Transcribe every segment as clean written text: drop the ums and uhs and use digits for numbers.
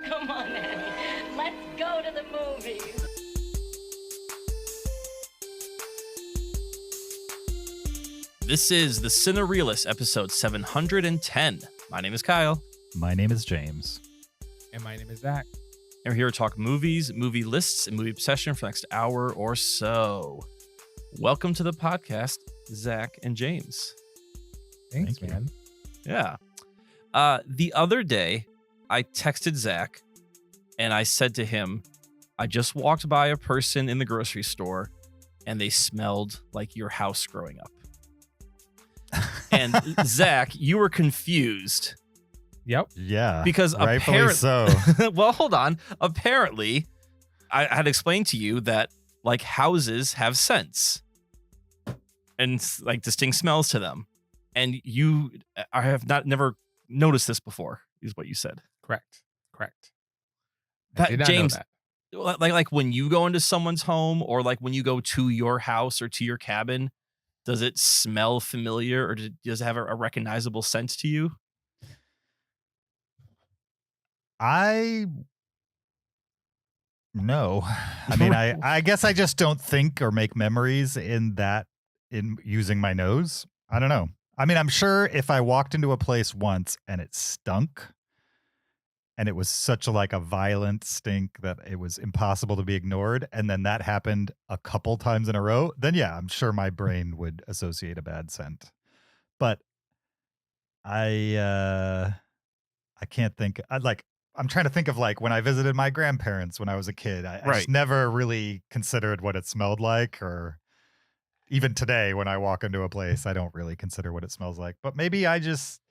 Come on, Annie. Let's go to the movies. This is the Cinereelists, episode 710. My name is Kyle. My name is James. And my name is Zach. And we're here to talk movies, movie lists, and movie obsession for the next hour or so. Welcome to the podcast, Zach and James. Thanks, Thank you. man. Yeah. The other day, I texted Zach and I said to him, I just walked by a person in the grocery store and they smelled like your house growing up. And Zach, you were confused. Yep. Yeah. Because rightfully so. Well, hold on. Apparently, I had explained to you that like houses have scents and like distinct smells to them. And I have never noticed this before, is what you said. Correct. That, I did not James, know that. like when you go into someone's home or like when you go to your house or to your cabin, does it smell familiar or does it have a recognizable scent to you? No. I mean, I guess I just don't think or make memories in using my nose. I don't know. I mean, I'm sure if I walked into a place once and it stunk and it was such a violent stink that it was impossible to be ignored, and then that happened a couple times in a row, then yeah, I'm sure my brain would associate a bad scent. But I can't think. I'm trying to think of when I visited my grandparents when I was a kid. I just never really considered what it smelled like, or even today when I walk into a place, I don't really consider what it smells like. But maybe I just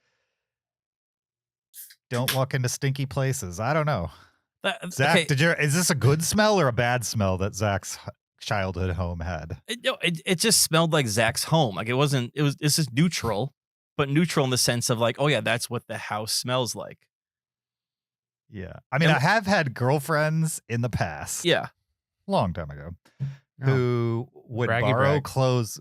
don't walk into stinky places. I don't know. Zach, okay. is this a good smell or a bad smell that Zach's childhood home had? It just smelled like Zach's home. Like it's just neutral, but neutral in the sense of like, oh yeah, that's what the house smells like. Yeah. I mean, I have had girlfriends in the past. Yeah. Long time ago. Who would borrow clothes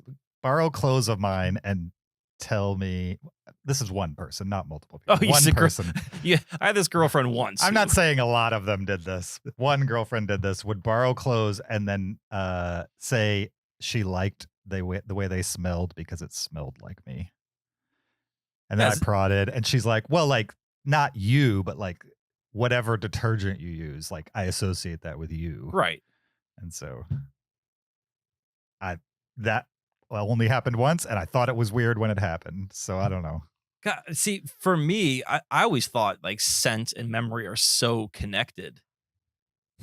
of mine and tell me, this is one person, not multiple people. Oh, one person. Yeah, I had this girlfriend once. I'm not saying a lot of them did this. One girlfriend did this, would borrow clothes and then say she liked the way they smelled because it smelled like me. And then I prodded and she's like, well, not you, but whatever detergent you use, I associate that with you. Right. And so that only happened once, and I thought it was weird when it happened. So I don't know. God, see, for me, I always thought scent and memory are so connected.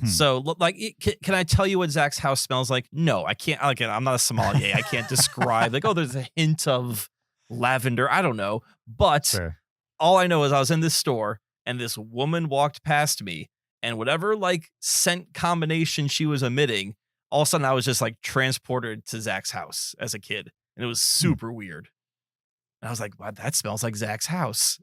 So can I tell you what Zach's house smells like? No, I can't. I'm not a sommelier. I can't describe there's a hint of lavender. I don't know. But Fair. All I know is I was in this store and this woman walked past me, and whatever scent combination she was emitting, all of a sudden I was just transported to Zach's house as a kid. And it was super weird. And I was like, wow, that smells like Zach's house.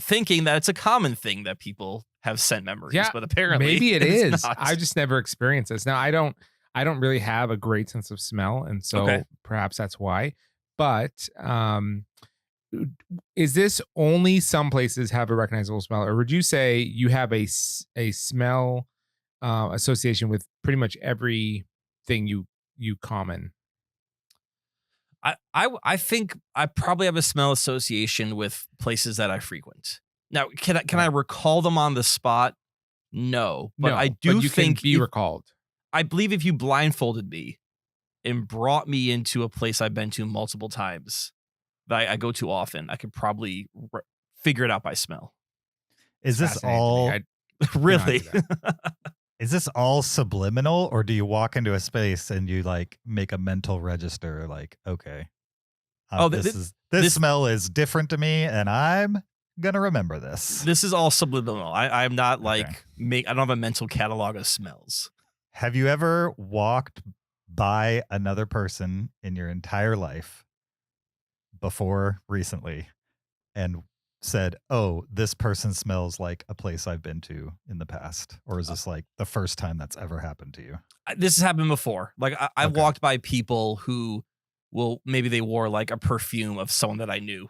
Thinking that it's a common thing that people have scent memories, but apparently maybe it is. Not. I just never experienced this. Now I don't really have a great sense of smell, and so perhaps that's why. But is this only some places have a recognizable smell, or would you say you have a smell association with pretty much everything you common? I think I probably have a smell association with places that I frequent. Now, can I recall them on the spot? No, but no, I do think can be recalled. I believe if you blindfolded me and brought me into a place I've been to multiple times that I go to often, I could probably figure it out by smell. Is this all really? Is this all subliminal, or do you walk into a space and you make a mental register okay, this smell is different to me and I'm gonna remember this. This is all subliminal. I'm not I don't have a mental catalog of smells. Have you ever walked by another person in your entire life before recently and said, oh, this person smells like a place I've been to in the past? Or is this the first time that's ever happened to you? This has happened before. I walked by people who maybe they wore a perfume of someone that I knew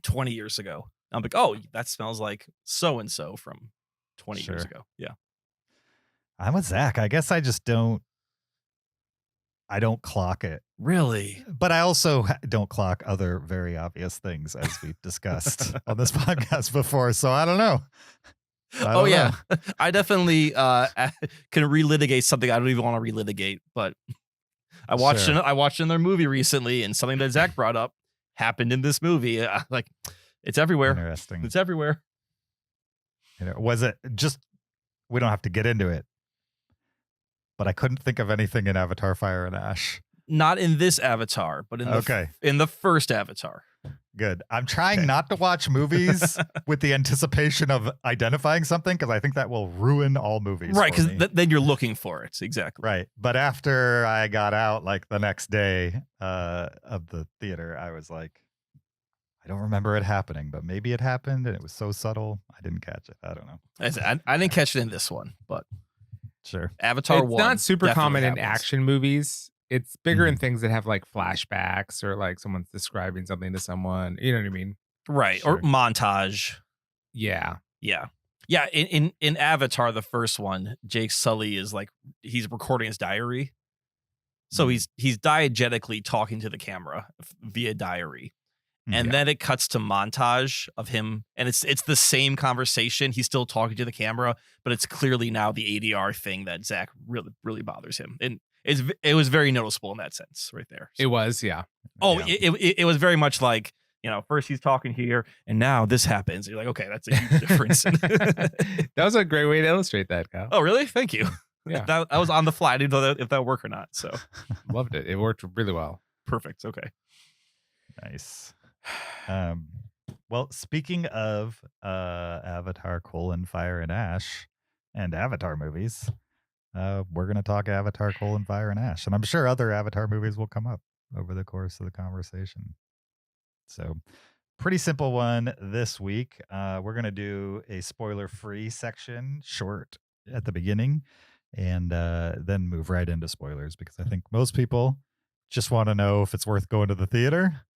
20 years ago. I'm like, oh, that smells like so-and-so from 20 Sure. years ago. Yeah. I'm with Zach. I guess I just don't clock it. Really? But I also don't clock other very obvious things, as we've discussed on this podcast before. So I don't know. I don't know. I definitely can relitigate something I don't even want to relitigate. But I watched another movie recently, and something that Zach brought up happened in this movie. Like, it's everywhere. Interesting. It's everywhere. Was it just? We don't have to get into it. But I couldn't think of anything in Avatar: Fire and Ash. Not in this Avatar, but in the first Avatar. Good. I'm trying not to watch movies with the anticipation of identifying something, because I think that will ruin all movies. Right, because then you're looking for it. Exactly. Right. But after I got out, like the next day of the theater, I was like, I don't remember it happening, but maybe it happened and it was so subtle, I didn't catch it. I don't know. I didn't catch it in this one, but sure. Avatar It's 1 not super definitely common in happens. action movies. It's bigger in things that have like flashbacks or like someone's describing something to someone. You know what I mean? Right. Sure. Or montage. Yeah. Yeah. Yeah. In Avatar, the first one, Jake Sully is like, he's recording his diary. So he's diegetically talking to the camera via diary. And then it cuts to montage of him, and it's the same conversation. He's still talking to the camera, but it's clearly now the ADR thing that Zach really bothers him. And it was very noticeable in that sense right there. So, It was, yeah. oh, Yeah. it was very much like, first he's talking here, and now this happens. You're like, okay, that's a huge difference. That was a great way to illustrate that, Kyle. Oh, really? Thank you. Yeah. that was on the fly. I didn't know if that would work or not. So Loved it. It worked really well. perfect. Okay. Nice. Well, speaking of Avatar: Fire and Ash and Avatar movies, we're going to talk Avatar: Fire and Ash, and I'm sure other Avatar movies will come up over the course of the conversation. So, pretty simple one this week. We're going to do a spoiler-free section, short at the beginning, and then move right into spoilers, because I think most people just want to know if it's worth going to the theater.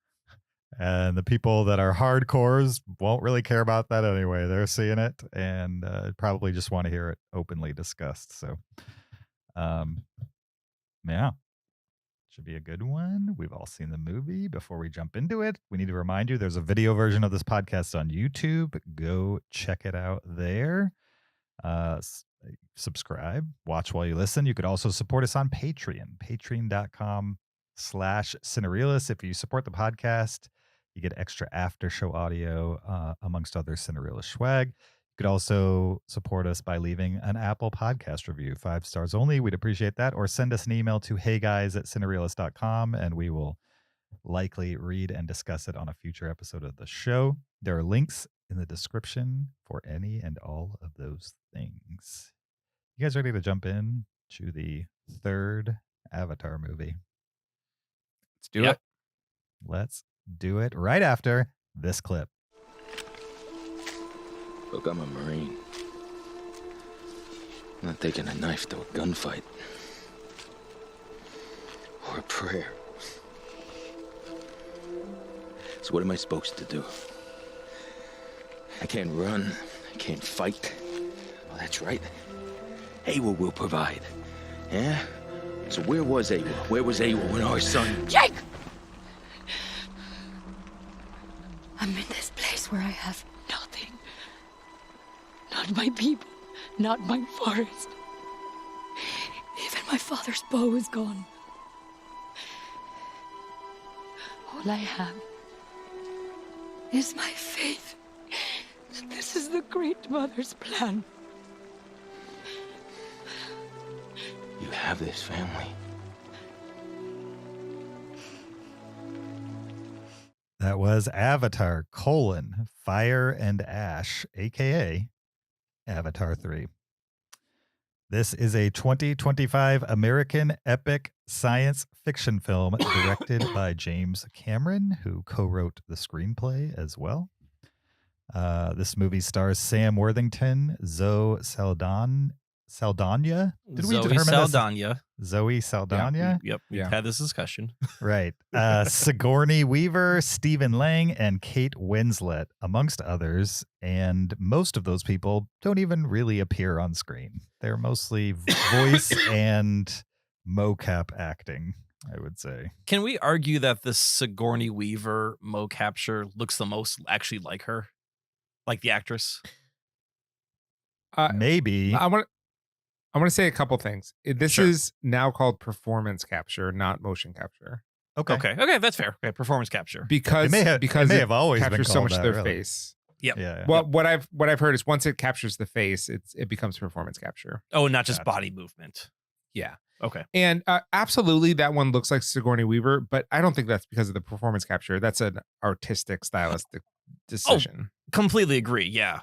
And the people that are hardcores won't really care about that anyway. They're seeing it and probably just want to hear it openly discussed. So, yeah, should be a good one. We've all seen the movie. Before we jump into it, we need to remind you there's a video version of this podcast on YouTube. Go check it out there. Subscribe, watch while you listen. You could also support us on Patreon, patreon.com/Cinereelists. If you support the podcast, you get extra after show audio, amongst other Cinereelist swag. You could also support us by leaving an Apple podcast review, 5 stars only. We'd appreciate that. Or send us an email to heyguys@cinereelist.com, and we will likely read and discuss it on a future episode of the show. There are links in the description for any and all of those things. You guys ready to jump in to the third Avatar movie? Let's do it. Let's do it right after this clip. Look, I'm a Marine. I'm not taking a knife to a gunfight. Or a prayer. So what am I supposed to do? I can't run. I can't fight. Oh, that's right. Awa will provide. Yeah? So where was Awa? Where was Awa when our son... Jake! I'm in this place where I have nothing. Not my people, not my forest. Even my father's bow is gone. All I have is my faith that this is the Great Mother's plan. You have this family. That was Avatar: Fire and Ash, aka Avatar 3. This is a 2025 American epic science fiction film directed by James Cameron, who co-wrote the screenplay as well. This movie stars Sam Worthington, Zoe Saldana, Saldana. Did we Zoe determine this? Saldana. Zoe Saldana? Yep. We've Yeah. had this discussion. Right. Sigourney Weaver, Stephen Lang, and Kate Winslet, amongst others. And most of those people don't even really appear on screen. They're mostly voice and mocap acting, I would say. Can we argue that the Sigourney Weaver mocapture looks the most actually like her? Like the actress? Maybe. I want to say a couple things. This Sure. is now called performance capture, not motion capture, Okay. Okay, that's fair. Okay, performance capture. because It may have always been captures so called much that, of their really. face. Yep. Yeah. Well, what I've heard is once it captures the face, it becomes performance capture. Oh, not just Gotcha. body movement. Yeah. Okay. And absolutely, that one looks like Sigourney Weaver, but I don't think that's because of the performance capture. That's an artistic, stylistic decision. Completely agree. Yeah.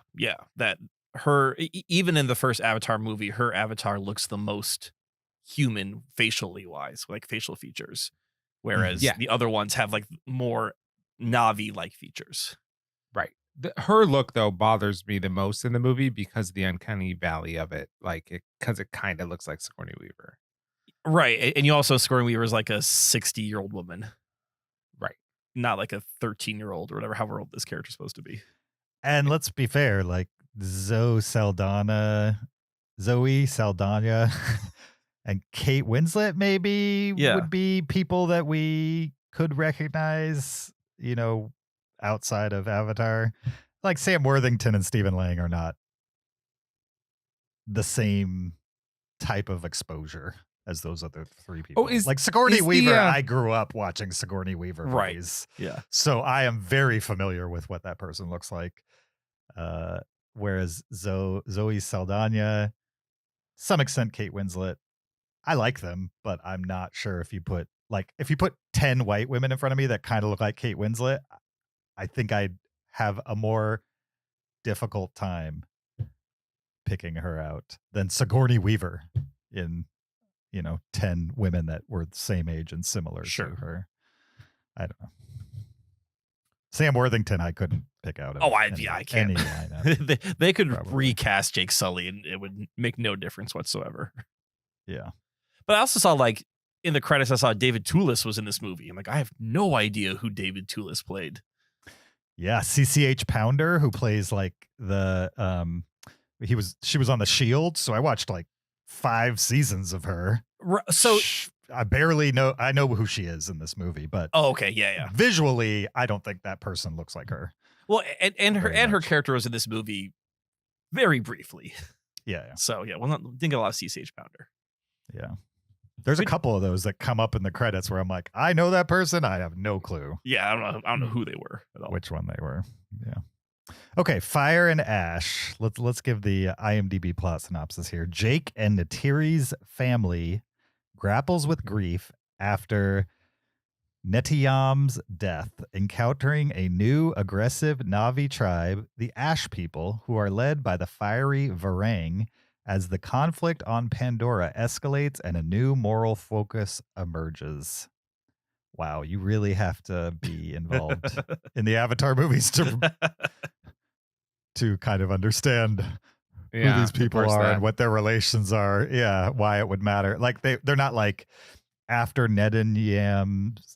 That her, even in the first Avatar movie, her avatar looks the most human facially wise, like facial features. Whereas Yeah. the other ones have like more Navi-like features. Right. Her look though bothers me the most in the movie because of the uncanny valley of it, because it kind of looks like Sigourney Weaver. Right. And you also, Sigourney Weaver is like a 60-year-old woman. Right. Not like a 13-year-old or whatever, however old this character's supposed to be. And let's be fair, like Zoe Saldana, and Kate Winslet maybe Yeah. would be people that we could recognize, outside of Avatar. Like Sam Worthington and Stephen Lang are not the same type of exposure as those other three people. Like Sigourney Weaver, I grew up watching Sigourney Weaver Right. movies. Yeah. So I am very familiar with what that person looks like. Whereas Zoe Saldana, some extent Kate Winslet, I like them, but I'm not sure if you put 10 white women in front of me that kind of look like Kate Winslet, I think I'd have a more difficult time picking her out than Sigourney Weaver in 10 women that were the same age and similar Sure. to her. I don't know. Sam Worthington, I couldn't pick out. I can't. Any lineup. they could Probably. recast Jake Sully and it would make no difference whatsoever. Yeah. But I also saw, like, in the credits, I saw David Toulis was in this movie. I'm like, I have no idea who David Toulis played. Yeah, CCH Pounder, who plays like the she was on The Shield, so I watched like 5 seasons of her. So I barely know. I know who she is in this movie, but okay, yeah. Visually, I don't think that person looks like her. Well, and Very her much. character was in this movie very briefly. Yeah. So yeah, didn't get a lot of CCH Pounder. Yeah. There's a couple of those that come up in the credits where I'm like, I know that person. I have no clue Yeah, I don't know who they were at all. which one they were. Yeah. Okay, Fire and Ash. Let's give the IMDb plot synopsis here. Jake and Natiri's family grapples with grief after Netiyam's death, encountering a new aggressive Navi tribe, the Ash people, who are led by the fiery Varang, as the conflict on Pandora escalates and a new moral focus emerges. Wow, you really have to be involved in the Avatar movies to kind of understand who these people parse are that. and what their relations are. Yeah, why it would matter. Like they're not like after Netiyam's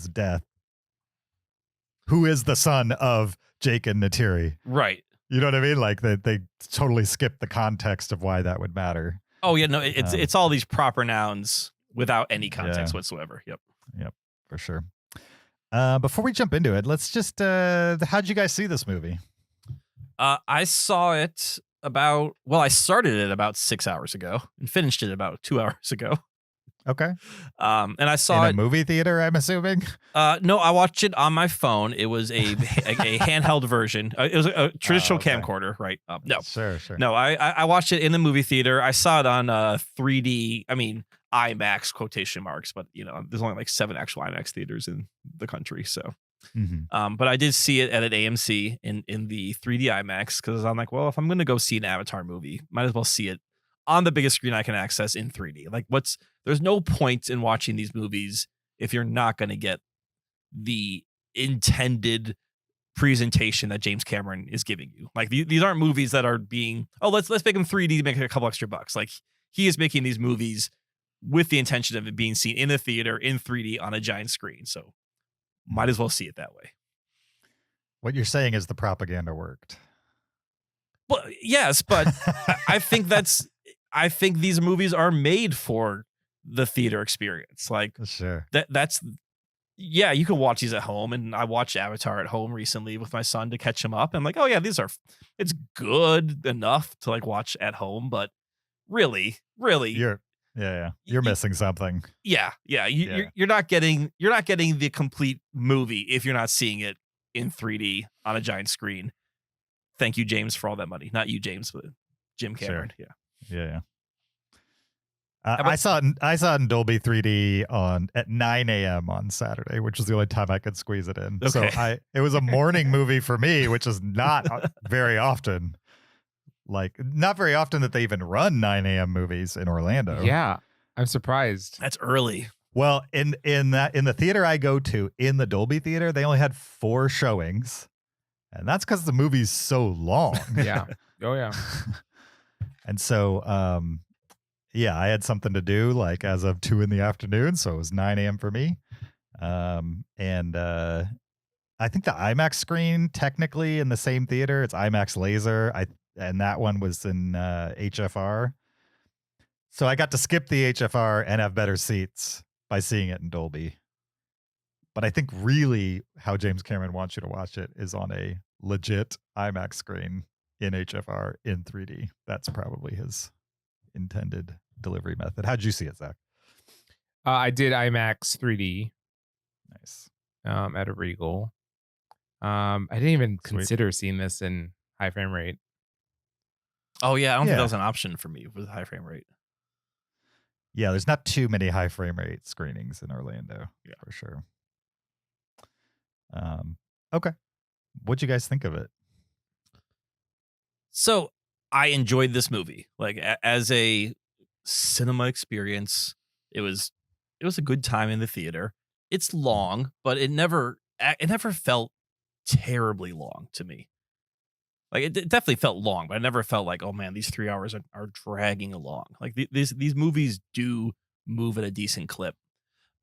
death, who is the son of Jake and Natiri? Right. You know what I mean? Like they totally skip the context of why that would matter. Oh yeah, no, it's all these proper nouns without any context whatsoever. Yep. For sure. Before we jump into it, let's just how'd you guys see this movie? I saw it I started it about 6 hours ago and finished it about 2 hours ago. Okay. And I saw in it. a movie theater, I'm assuming. No, I watched it on my phone. It was a handheld version. It was a traditional okay. camcorder, right? No, Sure. no. I watched it in the movie theater. I saw it on 3D. I mean IMAX quotation marks, but there's only like 7 actual IMAX theaters in the country. So, Mm-hmm. but I did see it at an AMC in the 3D IMAX because I'm like, well, if I'm gonna go see an Avatar movie, might as well see it on the biggest screen I can access in 3D. Like, there's no point in watching these movies if you're not going to get the intended presentation that James Cameron is giving you. Like these aren't movies that are being, oh, let's make them 3D to make a couple extra bucks. Like he is making these movies with the intention of it being seen in the theater in 3D on a giant screen. So might as well see it that way. What you're saying is the propaganda worked. Well, yes, but I think these movies are made for the theater experience. Like Sure. Yeah, you can watch these at home, and I watched Avatar at home recently with my son to catch him up. I'm like, oh yeah, it's good enough to like watch at home, but really, You're missing something. You're not getting the complete movie if you're not seeing it in 3D on a giant screen. Thank you, James, for all that money. Not you, James, but Jim Cameron. Sure. Yeah. I saw it in Dolby 3D at 9 a.m. on Saturday, which was the only time I could squeeze it in. Okay. So it was a morning movie for me, which is not very often. Like not very often that they even run 9 a.m. movies in Orlando. Yeah, I'm surprised. That's early. Well, in the theater I go to, in the Dolby theater, they only had 4 showings, and that's because the movie's so long. Yeah. Oh yeah. And so, yeah, I had something to do like as of 2 p.m, so it was 9 a.m. for me. And I think the IMAX screen technically in the same theater, it's IMAX Laser. And that one was in HFR. So I got to skip the HFR and have better seats by seeing it in Dolby. But I think really how James Cameron wants you to watch it is on a legit IMAX screen in HFR in 3D. That's probably his intended delivery method. How'd you see it, Zach? I did IMAX 3D. Nice. At a Regal. I didn't even Sweet. consider seeing this in high frame rate. Oh yeah, I don't think that was an option for me with high frame rate. Yeah, there's not too many high frame rate screenings in Orlando, for sure. Okay. What'd you guys think of it? So I enjoyed this movie. Like as a cinema experience, it was a good time in the theater. It's long, but it never felt terribly long to me. Like it definitely felt long, but I never felt like, oh man, these 3 hours are dragging along. Like these movies do move at a decent clip.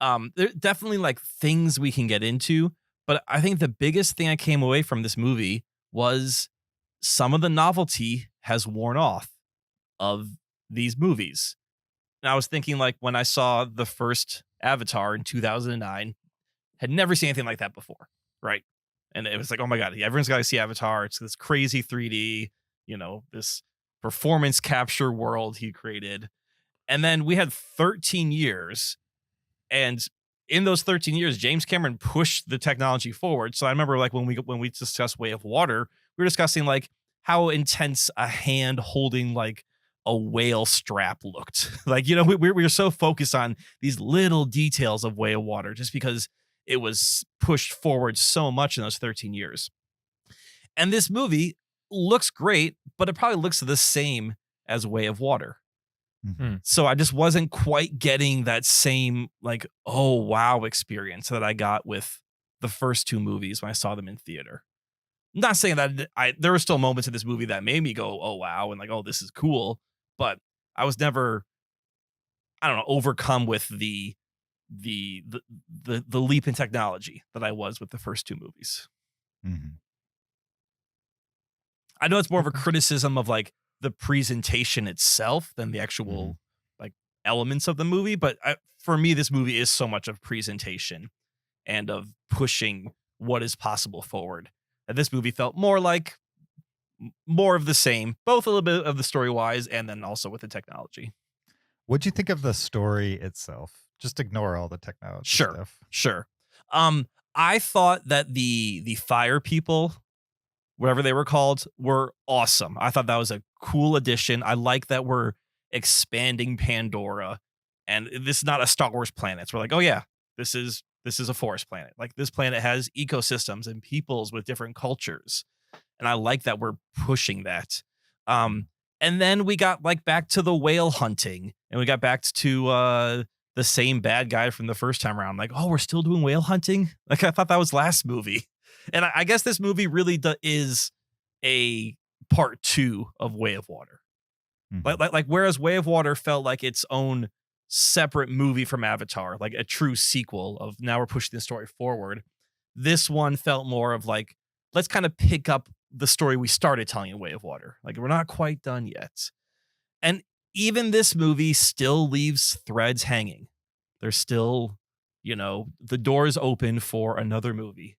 There definitely like things we can get into, but I think the biggest thing I came away from this movie was some of the novelty has worn off of these movies. And I was thinking like when I saw the first Avatar in 2009, had never seen anything like that before, right? And it was like, oh my God, everyone's got to see Avatar. It's this crazy 3D, this performance capture world he created. And then we had 13 years. And in those 13 years, James Cameron pushed the technology forward. So I remember like when we discussed Way of Water, we were discussing like how intense a hand holding like a whale strap looked. Like, we were so focused on these little details of Way of Water just because it was pushed forward so much in those 13 years. And this movie looks great, but it probably looks the same as Way of Water. Mm-hmm. So I just wasn't quite getting that same like, oh, wow experience that I got with the first 2 movies when I saw them in theater. I'm not saying that there were still moments in this movie that made me go, oh, wow. And like, oh, this is cool. But I was never, I don't know, overcome with the leap in technology that I was with the first 2 movies. Mm-hmm. I know it's more of a criticism of like the presentation itself than the actual like elements of the movie. But for me, this movie is so much of presentation and of pushing what is possible forward. And this movie felt more of the same, both a little bit of the story wise and then also with the technology. What'd you think of the story itself? Just ignore all the technology stuff. Sure. I thought that the fire people, whatever they were called, were awesome. I thought that was a cool addition. I like that we're expanding Pandora, and this is not a Star Wars planet. So we're like, oh yeah, this is a forest planet. Like this planet has ecosystems and peoples with different cultures, and I like that we're pushing that. And then we got like back to the whale hunting, and we got back to the same bad guy from the first time around. Like, oh, we're still doing whale hunting? Like I thought that was last movie. And I guess this movie really is a part 2 of Way of Water. Like whereas Way of Water felt like its own separate movie from Avatar, like a true sequel of now we're pushing the story forward. This one felt more of like, let's kind of pick up the story we started telling in Way of Water. Like we're not quite done yet. And even this movie still leaves threads hanging. There's still, the doors open for another movie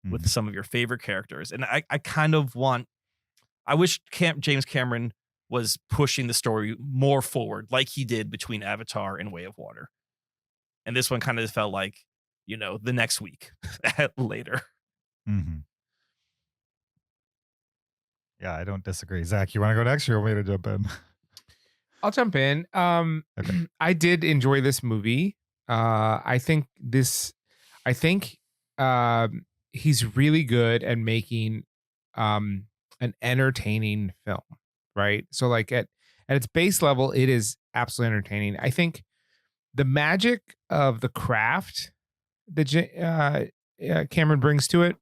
with some of your favorite characters. And I kind of I wish James Cameron was pushing the story more forward like he did between Avatar and Way of Water. And this one kind of felt like, the next week later. Mm-hmm. Yeah, I don't disagree. Zach, you want to go next or you want me to jump in? I'll jump in. Okay. I did enjoy this movie. I think he's really good at making an entertaining film, right? So like at its base level, it is absolutely entertaining. I think the magic of the craft that Cameron brings to it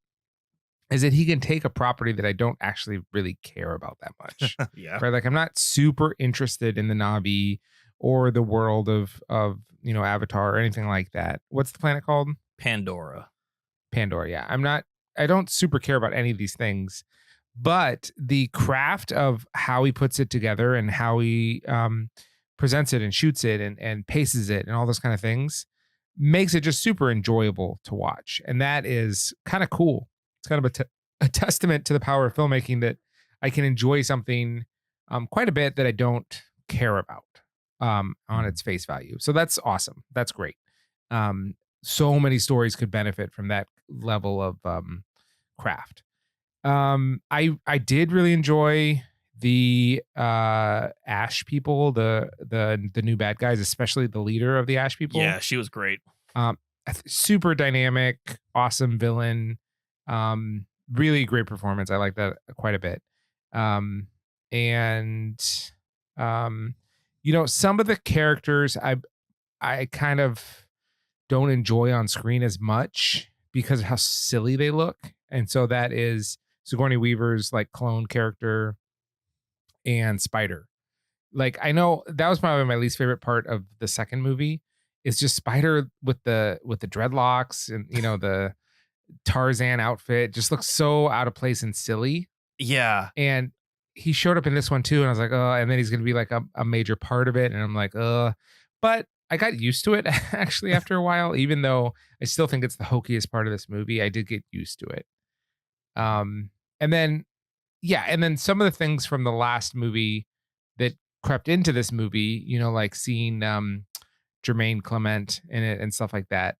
is that he can take a property that I don't actually really care about that much. Yeah. Right. Like I'm not super interested in the Na'vi or the world of Avatar or anything like that. What's the planet called? Pandora. Yeah. I don't super care about any of these things, but the craft of how he puts it together and how he presents it and shoots it and paces it and all those kind of things makes it just super enjoyable to watch. And that is kind of cool. It's kind of a testament to the power of filmmaking that I can enjoy something quite a bit that I don't care about on its face value. So that's awesome. That's great. So many stories could benefit from that level of craft. I did really enjoy the Ash people, the new bad guys, especially the leader of the Ash people. Yeah, she was great. Super dynamic, awesome villain. Really great performance. I like that quite a bit. Some of the characters I kind of don't enjoy on screen as much because of how silly they look. And so that is Sigourney Weaver's like clone character and Spider. Like I know that was probably my least favorite part of the second movie. It's just Spider with the dreadlocks and the Tarzan outfit just looks so out of place and silly. Yeah. And he showed up in this one too. And I was like, oh, and then he's going to be like a major part of it. And I'm like, but I got used to it actually after a while, even though I still think it's the hokiest part of this movie. I did get used to it. And then some of the things from the last movie that crept into this movie, like seeing Jermaine Clement in it and stuff like that,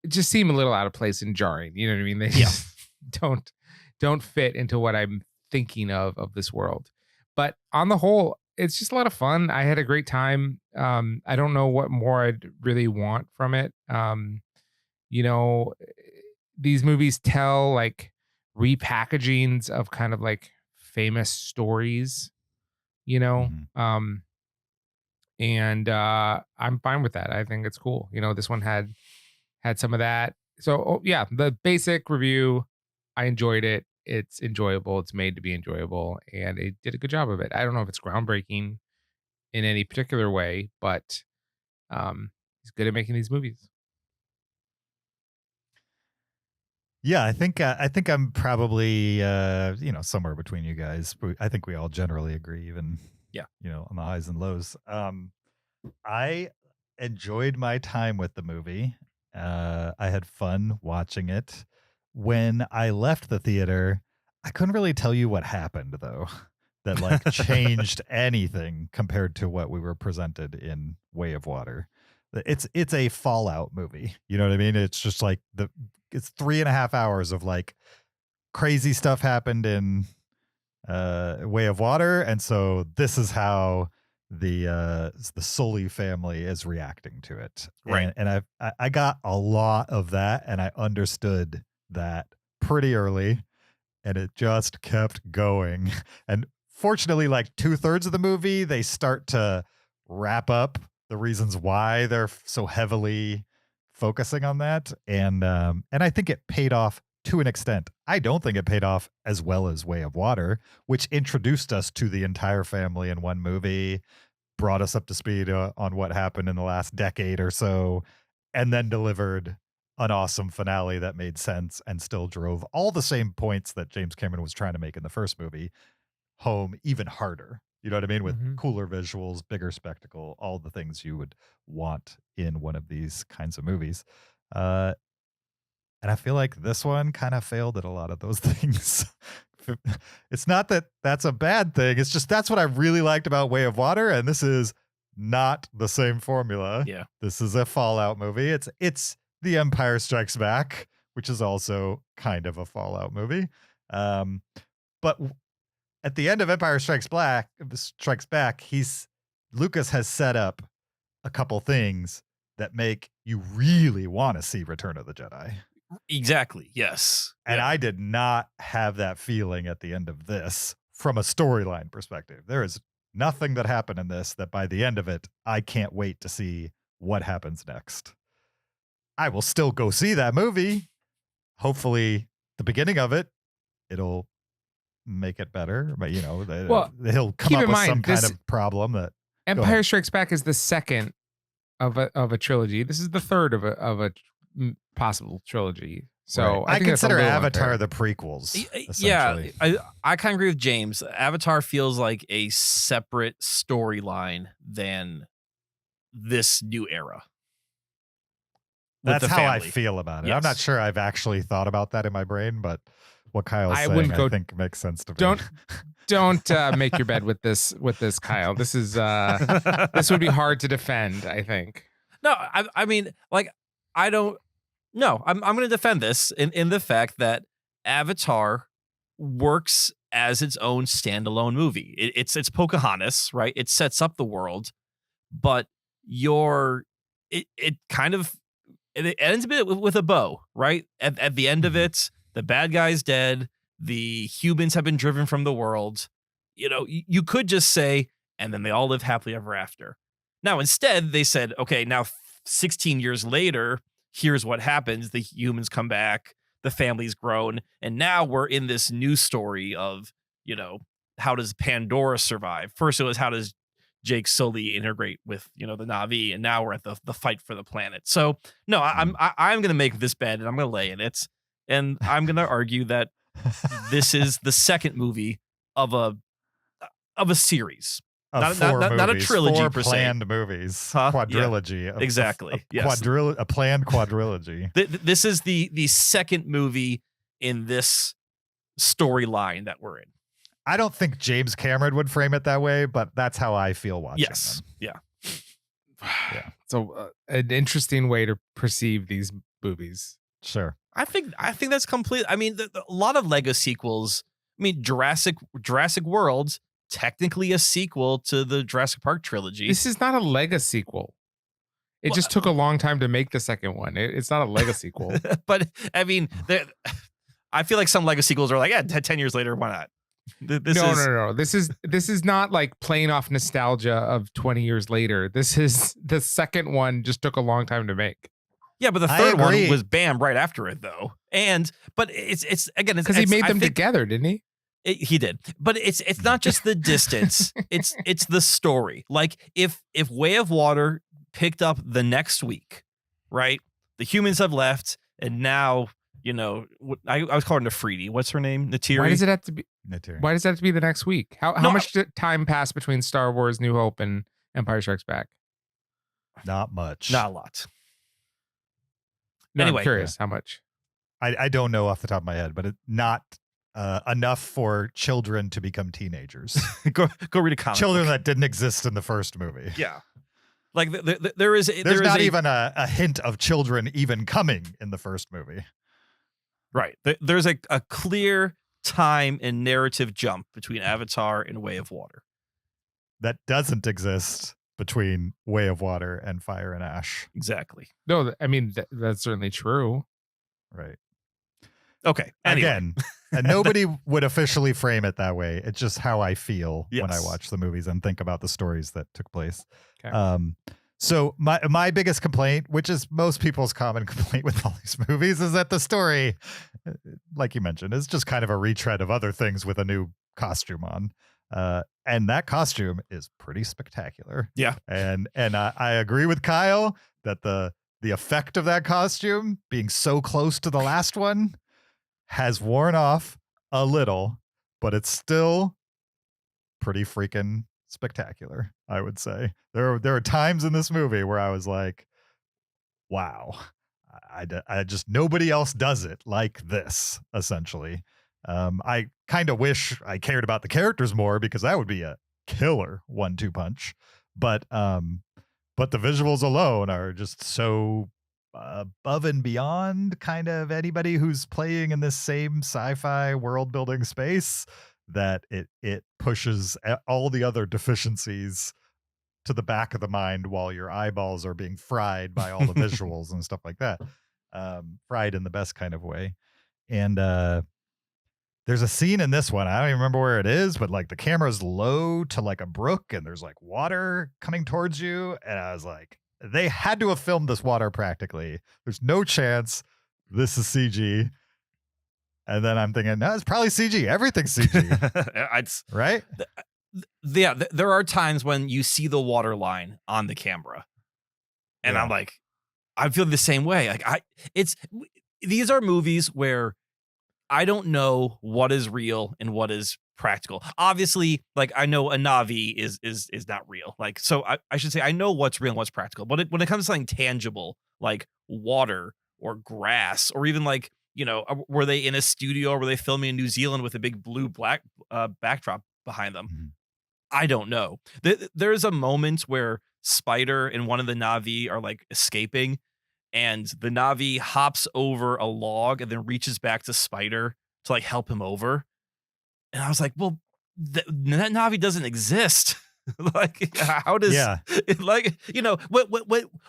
it just seemed a little out of place and jarring. You know what I mean? They just don't fit into what I'm thinking of this world. But on the whole, it's just a lot of fun. I had a great time. I don't know what more I'd really want from it. These movies tell like repackagings of kind of like famous stories, and I'm fine with that. I think it's cool. This one had some of that. So the basic review, I enjoyed it. It's enjoyable. It's made to be enjoyable, and it did a good job of it. I don't know if it's groundbreaking in any particular way, but he's good at making these movies. Yeah, I think I'm probably somewhere between you guys. I think we all generally agree, even on the highs and lows. I enjoyed my time with the movie. I had fun watching it. When I left the theater, I couldn't really tell you what happened though, that like changed anything compared to what we were presented in Way of Water. It's a Fallout movie. You know what I mean? It's just like it's 3.5 hours of like crazy stuff happened in Way of Water, and so this is how the Sully family is reacting to it. Right. And I got a lot of that, and I understood that pretty early, and it just kept going. And fortunately, like 2/3 of the movie, they start to wrap up the reasons why they're so heavily focusing on that. And I think it paid off to an extent. I don't think it paid off as well as Way of Water, which introduced us to the entire family in one movie, brought us up to speed on what happened in the last decade or so, and then delivered an awesome finale that made sense and still drove all the same points that James Cameron was trying to make in the first movie home even harder. You know what I mean? With cooler visuals, bigger spectacle, all the things you would want in one of these kinds of movies. And I feel like this one kind of failed at a lot of those things. It's not that that's a bad thing. It's just that's what I really liked about Way of Water. And this is not the same formula. Yeah. This is a Fallout movie. It's The Empire Strikes Back, which is also kind of a Fallout movie. But at the end of Empire Strikes Back, Lucas has set up a couple things that make you really want to see Return of the Jedi. Exactly. Yes. And I did not have that feeling at the end of this from a storyline perspective. There is nothing that happened in this that by the end of it, I can't wait to see what happens next. I will still go see that movie. Hopefully, the beginning of it, it'll make it better. But, he'll come up with some kind of problem that Empire Strikes Back is the second of a trilogy. This is the third of a possible trilogy. So right. I consider Avatar the prequels. Yeah, I kind of agree with James. Avatar feels like a separate storyline than this new era. That's how I feel about it. Yes. I'm not sure I've actually thought about that in my brain, but what Kyle's saying, I think makes sense to me. Don't make your bed with this, Kyle. This is this would be hard to defend, I think. No, I mean, like, I don't. No, I'm going to defend this in the fact that Avatar works as its own standalone movie. It's Pocahontas, right? It sets up the world, but it kind of it ends a bit with a bow, right? At the end of it, the bad guy's dead. The humans have been driven from the world. You could just say, and then they all live happily ever after. Now, instead, they said, okay, now 16 years later, here's what happens. The humans come back, the family's grown, and now we're in this new story of, how does Pandora survive? First, it was how does Jake Sully integrate with, the Na'vi, and now we're at the fight for the planet. So, no, I'm going to make this bed, and I'm going to lay in it, and I'm going to argue that this is the second movie of a series. Not a trilogy 4 per se. Planned movies, quadrilogy. Yeah, exactly. A planned quadrilogy. This is the second movie in this storyline that we're in. I don't think James Cameron would frame it that way, but that's how I feel watching Yes. them. Yeah. So an interesting way to perceive these movies. Sure. I think that's complete. I mean, a lot of Lego sequels. I mean, Jurassic World, technically a sequel to the Jurassic Park trilogy. This is not a Lego sequel. It just took a long time to make the second one. It's not a Lego sequel. But I mean, I feel like some Lego sequels are like, 10 years later, why not? No. This is not like playing off nostalgia of 20 years later. This is the second one just took a long time to make. Yeah, but the third one was bam right after it though. But it's again, because he made them together, didn't he? He did, but it's not just the distance; it's the story. Like if Way of Water picked up the next week, right? The humans have left, and now I was calling Nefriti. What's her name? Neytiri. Why does it have to be? Neytiri. Why does it have to be the next week? How much time passed between Star Wars: New Hope and Empire Strikes Back? Not much. Not a lot. No, anyway, I'm curious how much. I don't know off the top of my head, but not enough for children to become teenagers. go read a comic. Children that didn't exist in the first movie. Yeah, like there's not even a hint of children even coming in the first movie. Right. There's a clear time and narrative jump between Avatar and Way of Water that doesn't exist between Way of Water and Fire and Ash. Exactly. No, I mean that's certainly true. Right. Okay. Anyway. Again, and nobody would officially frame it that way. It's just how I feel when I watch the movies and think about the stories that took place. Okay. So my biggest complaint, which is most people's common complaint with all these movies, is that the story, like you mentioned, is just kind of a retread of other things with a new costume on. And that costume is pretty spectacular. Yeah. And I agree with Kyle that the effect of that costume being so close to the last one has worn off a little, but it's still pretty freaking spectacular, I would say. There are times in this movie where I was like, wow, I just, nobody else does it like this, essentially. I kind of wish I cared about the characters more, because that would be a killer 1-2 punch. But the visuals alone are just so above and beyond kind of anybody who's playing in this same sci-fi world building space, that it pushes all the other deficiencies to the back of the mind while your eyeballs are being fried by all the visuals and stuff like that. Fried in the best kind of way. And there's a scene in this one, I don't even remember where it is, but like the camera's low to like a brook and there's like water coming towards you. And I was like, they had to have filmed this water practically. There's no chance this is CG. And then I'm thinking, no, it's probably CG. Everything's CG. Right? Yeah, there are times when you see the water line on the camera. And I'm like, I feel the same way. Like these are movies where I don't know what is real and what is practical. Obviously, like I know a Na'vi is not real. Like, so I should say I know what's real and what's practical. But when it comes to something tangible, like water or grass, or even like, you know, were they in a studio, or were they filming in New Zealand with a big blue black backdrop behind them? Mm-hmm. I don't know. There's a moment where Spider and one of the Na'vi are like escaping, and the Na'vi hops over a log and then reaches back to Spider to like help him over. And I was like, well, that Na'vi doesn't exist. Like, how does it, like, you know,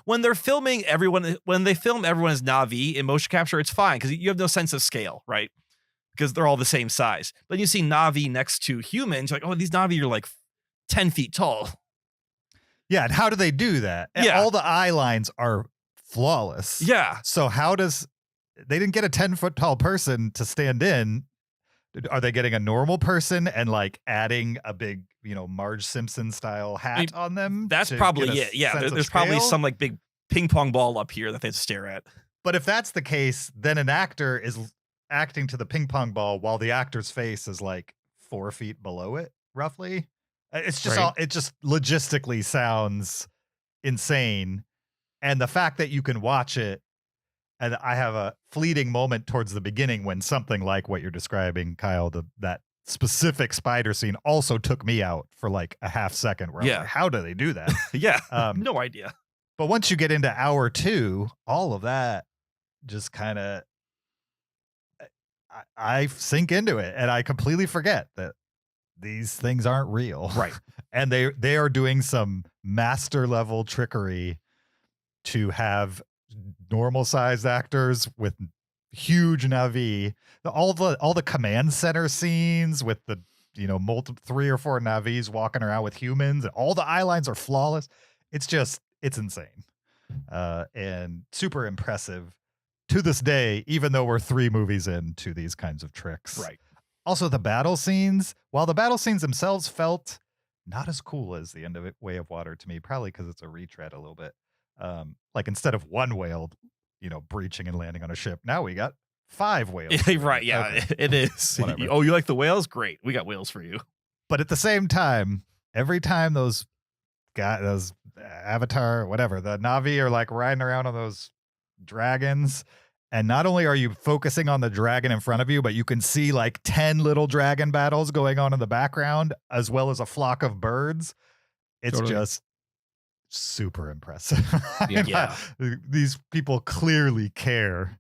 when they're filming everyone, when they film everyone as Na'vi in motion capture, it's fine because you have no sense of scale, right? Because they're all the same size. But you see Na'vi next to humans, you're like, oh, these Na'vi are like 10 feet tall. Yeah, and how do they do that? Yeah. All the eye lines are flawless. Yeah. So they didn't get a 10-foot tall person to stand in. Are they getting a normal person and like adding a big, you know, Marge Simpson style hat on them? That's probably it. Yeah, there's probably some like big ping pong ball up here that they have to stare at. But if that's the case, then an actor is acting to the ping pong ball while the actor's face is like 4 feet below it, roughly. It's just it just logistically sounds insane. And the fact that you can watch it, and I have a fleeting moment towards the beginning when something like what you're describing, Kyle, that specific spider scene also took me out for like a half second where I was like, how do they do that? Yeah, no idea. But once you get into hour 2, all of that just kind of, I sink into it and I completely forget that these things aren't real. Right. And they are doing some master level trickery to have normal sized actors with huge Na'vi. All the command center scenes with the, you know, 3 or 4 Na'vis walking around with humans, and all the eye lines are flawless. It's insane. And super impressive to this day, even though we're 3 movies into these kinds of tricks. Right. Also, the battle scenes, while the battle scenes themselves felt not as cool as the end of Way of Water to me, probably because it's a retread a little bit. Like instead of 1 whale, you know, breaching and landing on a ship, now we got 5 whales. Right. Yeah, okay. It is. Oh, you like the whales? Great. We got whales for you. But at the same time, every time those Avatar, whatever, the Na'vi are like riding around on those dragons, and not only are you focusing on the dragon in front of you, but you can see like 10 little dragon battles going on in the background, as well as a flock of birds. It's just super impressive. Yeah. These people clearly care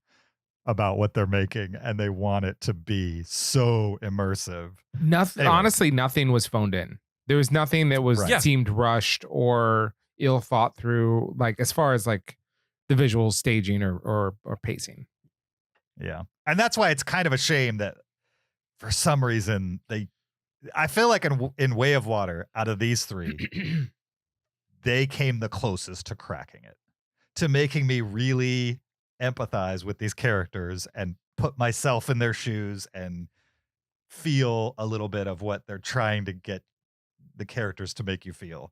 about what they're making, and they want it to be so immersive. Nothing. Anyway. Honestly, nothing was phoned in. There was nothing that was seemed rushed or ill thought through, like as far as like the visual staging or pacing. Yeah. And that's why it's kind of a shame that for some reason I feel like in Way of Water, out of these 3, they came the closest to cracking it, to making me really empathize with these characters and put myself in their shoes and feel a little bit of what they're trying to get the characters to make you feel.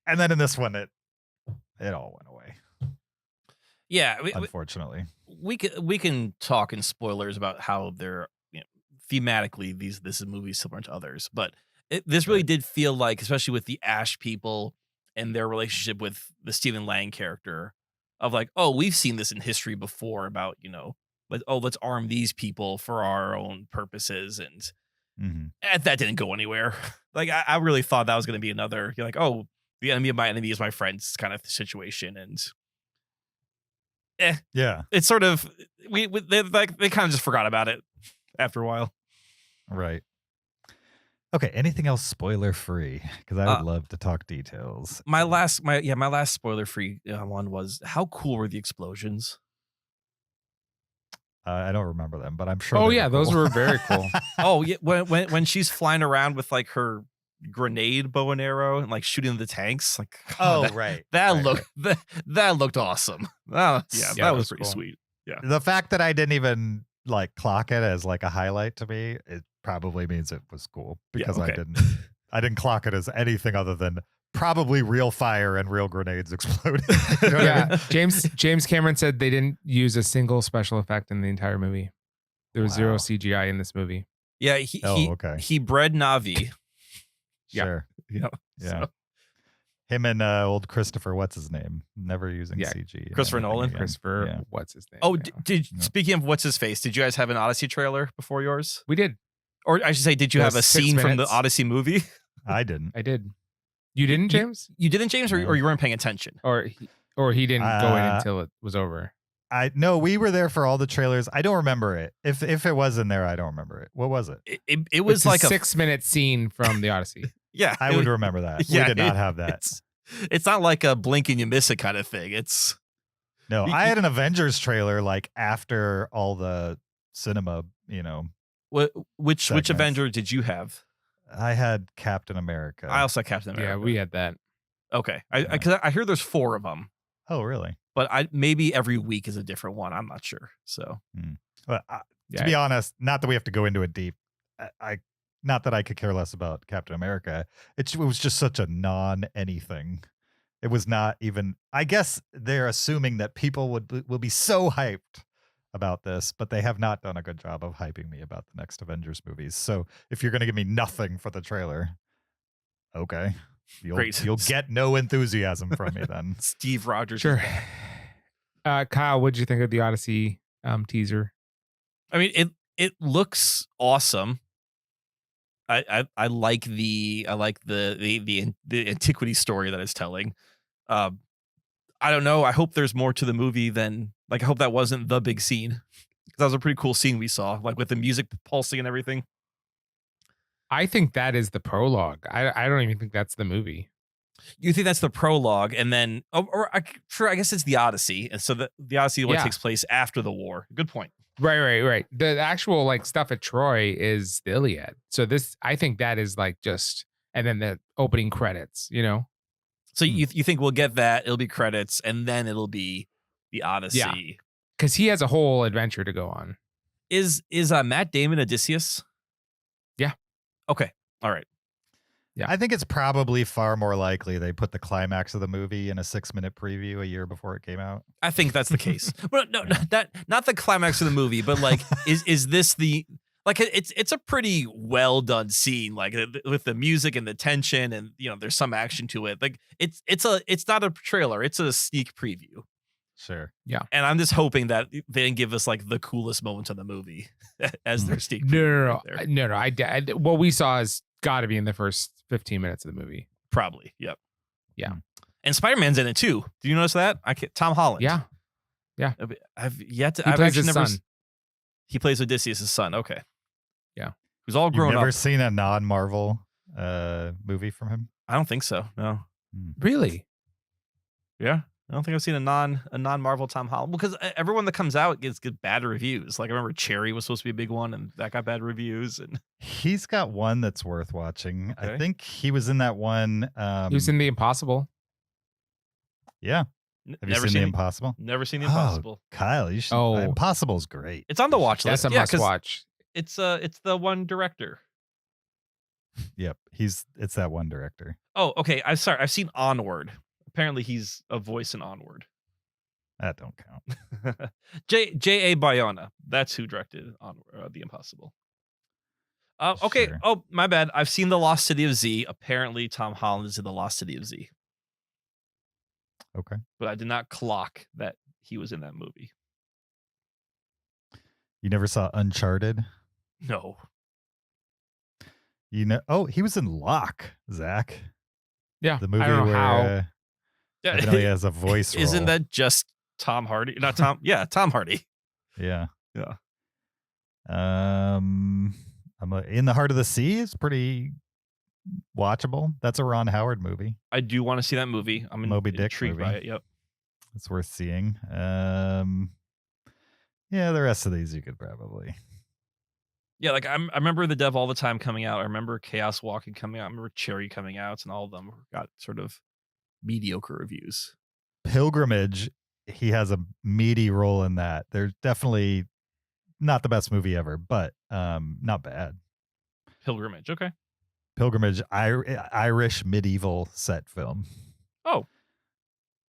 And then in this one, it all went away. Yeah, Unfortunately, we can talk in spoilers about how they're thematically this movie is similar to others, but this really did feel like, especially with the Ash people and their relationship with the Stephen Lang character, of like, oh, we've seen this in history before about let's arm these people for our own purposes, and that didn't go anywhere. Like I really thought that was going to be another, you're like, oh, the enemy of my enemy is my friend's kind of situation, and yeah, it's sort of they kind of just forgot about it after a while. Right. Okay. Anything else spoiler free? Because I would love to talk details. My last spoiler free one was, how cool were the explosions? I don't remember them, but I'm sure. Oh they yeah, were cool. those were very cool. Oh yeah, when she's flying around with like her grenade bow and arrow and like shooting the tanks, like right. That looked awesome. Oh yeah, that was pretty cool. sweet. Yeah, The fact that I didn't even like clock it as like a highlight to me, it probably means it was cool, because okay. I didn't clock it as anything other than probably real fire and real grenades exploding. You know what I mean? James Cameron said they didn't use a single special effect in the entire movie. There was zero CGI in this movie. Yeah, okay. He bred Navi. Sure. Yeah. Yeah. Him and old Christopher, what's his name? Never using CG. Christopher Nolan. Christopher, what's his name? Oh, speaking of what's his face, did you guys have an Odyssey trailer before yours? We did. Or I should say, did you have a scene from the Odyssey movie? I didn't. I did. You didn't, James? You didn't, James, or you weren't paying attention? Or he didn't go in until it was over. No, we were there for all the trailers. I don't remember it. If it was in there, I don't remember it. What was it? It was like a 6-minute scene from the Odyssey. Yeah, I would remember that. We did not have that. It's not like a blink and you miss it kind of thing. No, I had an Avengers trailer like after all the cinema, Which segments. Avenger did you have? I had Captain America. I also had Captain America. Yeah, we had that. Okay, because I hear there's 4 of them. Oh, really? But maybe every week is a different one. I'm not sure. So, Well, to be honest, not that we have to go into it deep. Not that I could care less about Captain America. It was just such a non-anything. It was not even. I guess they're assuming that people will be so hyped about this, but they have not done a good job of hyping me about the next Avengers movies. So if you're going to give me nothing for the trailer, okay, you'll get no enthusiasm from me then. Steve Rogers. Sure. Kyle, what did you think of the Odyssey teaser? I mean, it looks awesome. I like the antiquity story that it's telling. I don't know. I hope there's more to the movie than I hope that wasn't the big scene, because that was a pretty cool scene we saw, like with the music pulsing and everything. I think that is the prologue. I don't even think that's the movie. You think that's the prologue, and then I guess it's the Odyssey, and so the Odyssey takes place after the war. Good point. Right. The actual stuff at Troy is the Iliad. So I think that is and then the opening credits, So you think we'll get that? It'll be credits, and then it'll be the Odyssey. Yeah, because he has a whole adventure to go on. Is Matt Damon Odysseus? Yeah. Okay. All right. Yeah, I think it's probably far more likely they put the climax of the movie in a 6-minute preview a year before it came out. I think that's the case. Well, no, not the climax of the movie, but is this the it's a pretty well done scene, with the music and the tension, and there's some action to it. It's not a trailer, it's a sneak preview. Sure. Yeah. And I'm just hoping that they didn't give us the coolest moments of the movie as their sneak preview. No. What we saw has got to be in the first 15 minutes of the movie. Probably. Yep. Yeah. And Spider-Man's in it too. Do you notice that? Tom Holland. Yeah. I've yet to. He plays his son. He plays Odysseus' son. Okay. Yeah. Who's all grown up. You've never seen a non-Marvel movie from him? I don't think so. No. Really? Yeah. I don't think I've seen a non-Marvel Tom Holland, because everyone that comes out gets bad reviews. I remember Cherry was supposed to be a big one, and that got bad reviews. And he's got one that's worth watching. Okay. I think he was in that one. He was in The Impossible. Yeah. Have you Never seen The seen Impossible? Never seen The Impossible. Kyle, you should. Oh. Impossible's great. It's on the watch list. That's a Yeah, must 'cause watch. it's the one director. Yep. It's that one director. Oh, okay. I'm sorry. I've seen Onward. Apparently, he's a voice in Onward. That don't count. J.A. Bayona. That's who directed on The Impossible. Okay. Sure. Oh, my bad. I've seen The Lost City of Z. Apparently, Tom Holland is in The Lost City of Z. Okay. But I did not clock that he was in that movie. You never saw Uncharted? No. Oh, he was in Locke, Zach. Yeah. The movie I don't know where how. evidently has a voice role. Isn't that just Tom Hardy? Not Tom. Yeah, Tom Hardy. Yeah. Yeah. In the Heart of the Sea is pretty watchable. That's a Ron Howard movie. I do want to see that movie. I'm Moby Dick intrigued movie. by it. Yep. It's worth seeing. Yeah, the rest of these you could probably. Yeah, like I remember The Dev All the Time coming out. I remember Chaos Walking coming out. I remember Cherry coming out, and all of them got sort of mediocre reviews. Pilgrimage, he has a meaty role in that. They're definitely not the best movie ever, but not bad. Pilgrimage, okay. Pilgrimage, Irish medieval set film. Oh,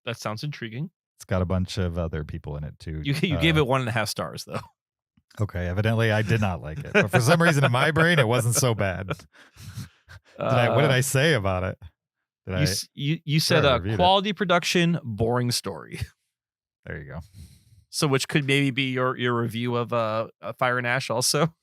that sounds intriguing. It's got a bunch of other people in it too. You gave it 1.5 stars though. Okay, evidently I did not like it, but for some reason in my brain it wasn't so bad. What did I say about it? You said quality production, boring story. There you go. So which could maybe be your review of Fire and Ash also.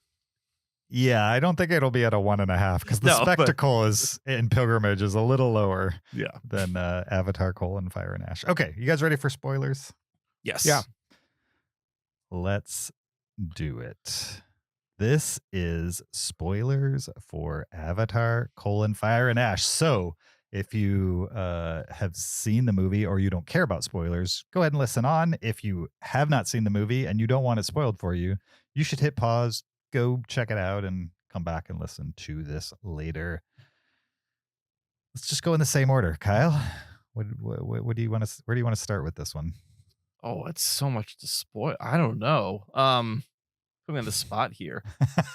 Yeah, I don't think it'll be at a 1.5 because the spectacle is in Pilgrimage is a little lower than Avatar: Fire and Ash. Okay, you guys ready for spoilers? Yes. Yeah. Let's do it. This is spoilers for Avatar: Fire and Ash. So if you have seen the movie or you don't care about spoilers, go ahead and listen on. If you have not seen the movie and you don't want it spoiled for you, you should hit pause, go check it out, and come back and listen to this later. Let's just go in the same order. Kyle, what do you want to? Where do you want to start with this one? Oh, it's so much to spoil. I don't know. Put me on the spot here.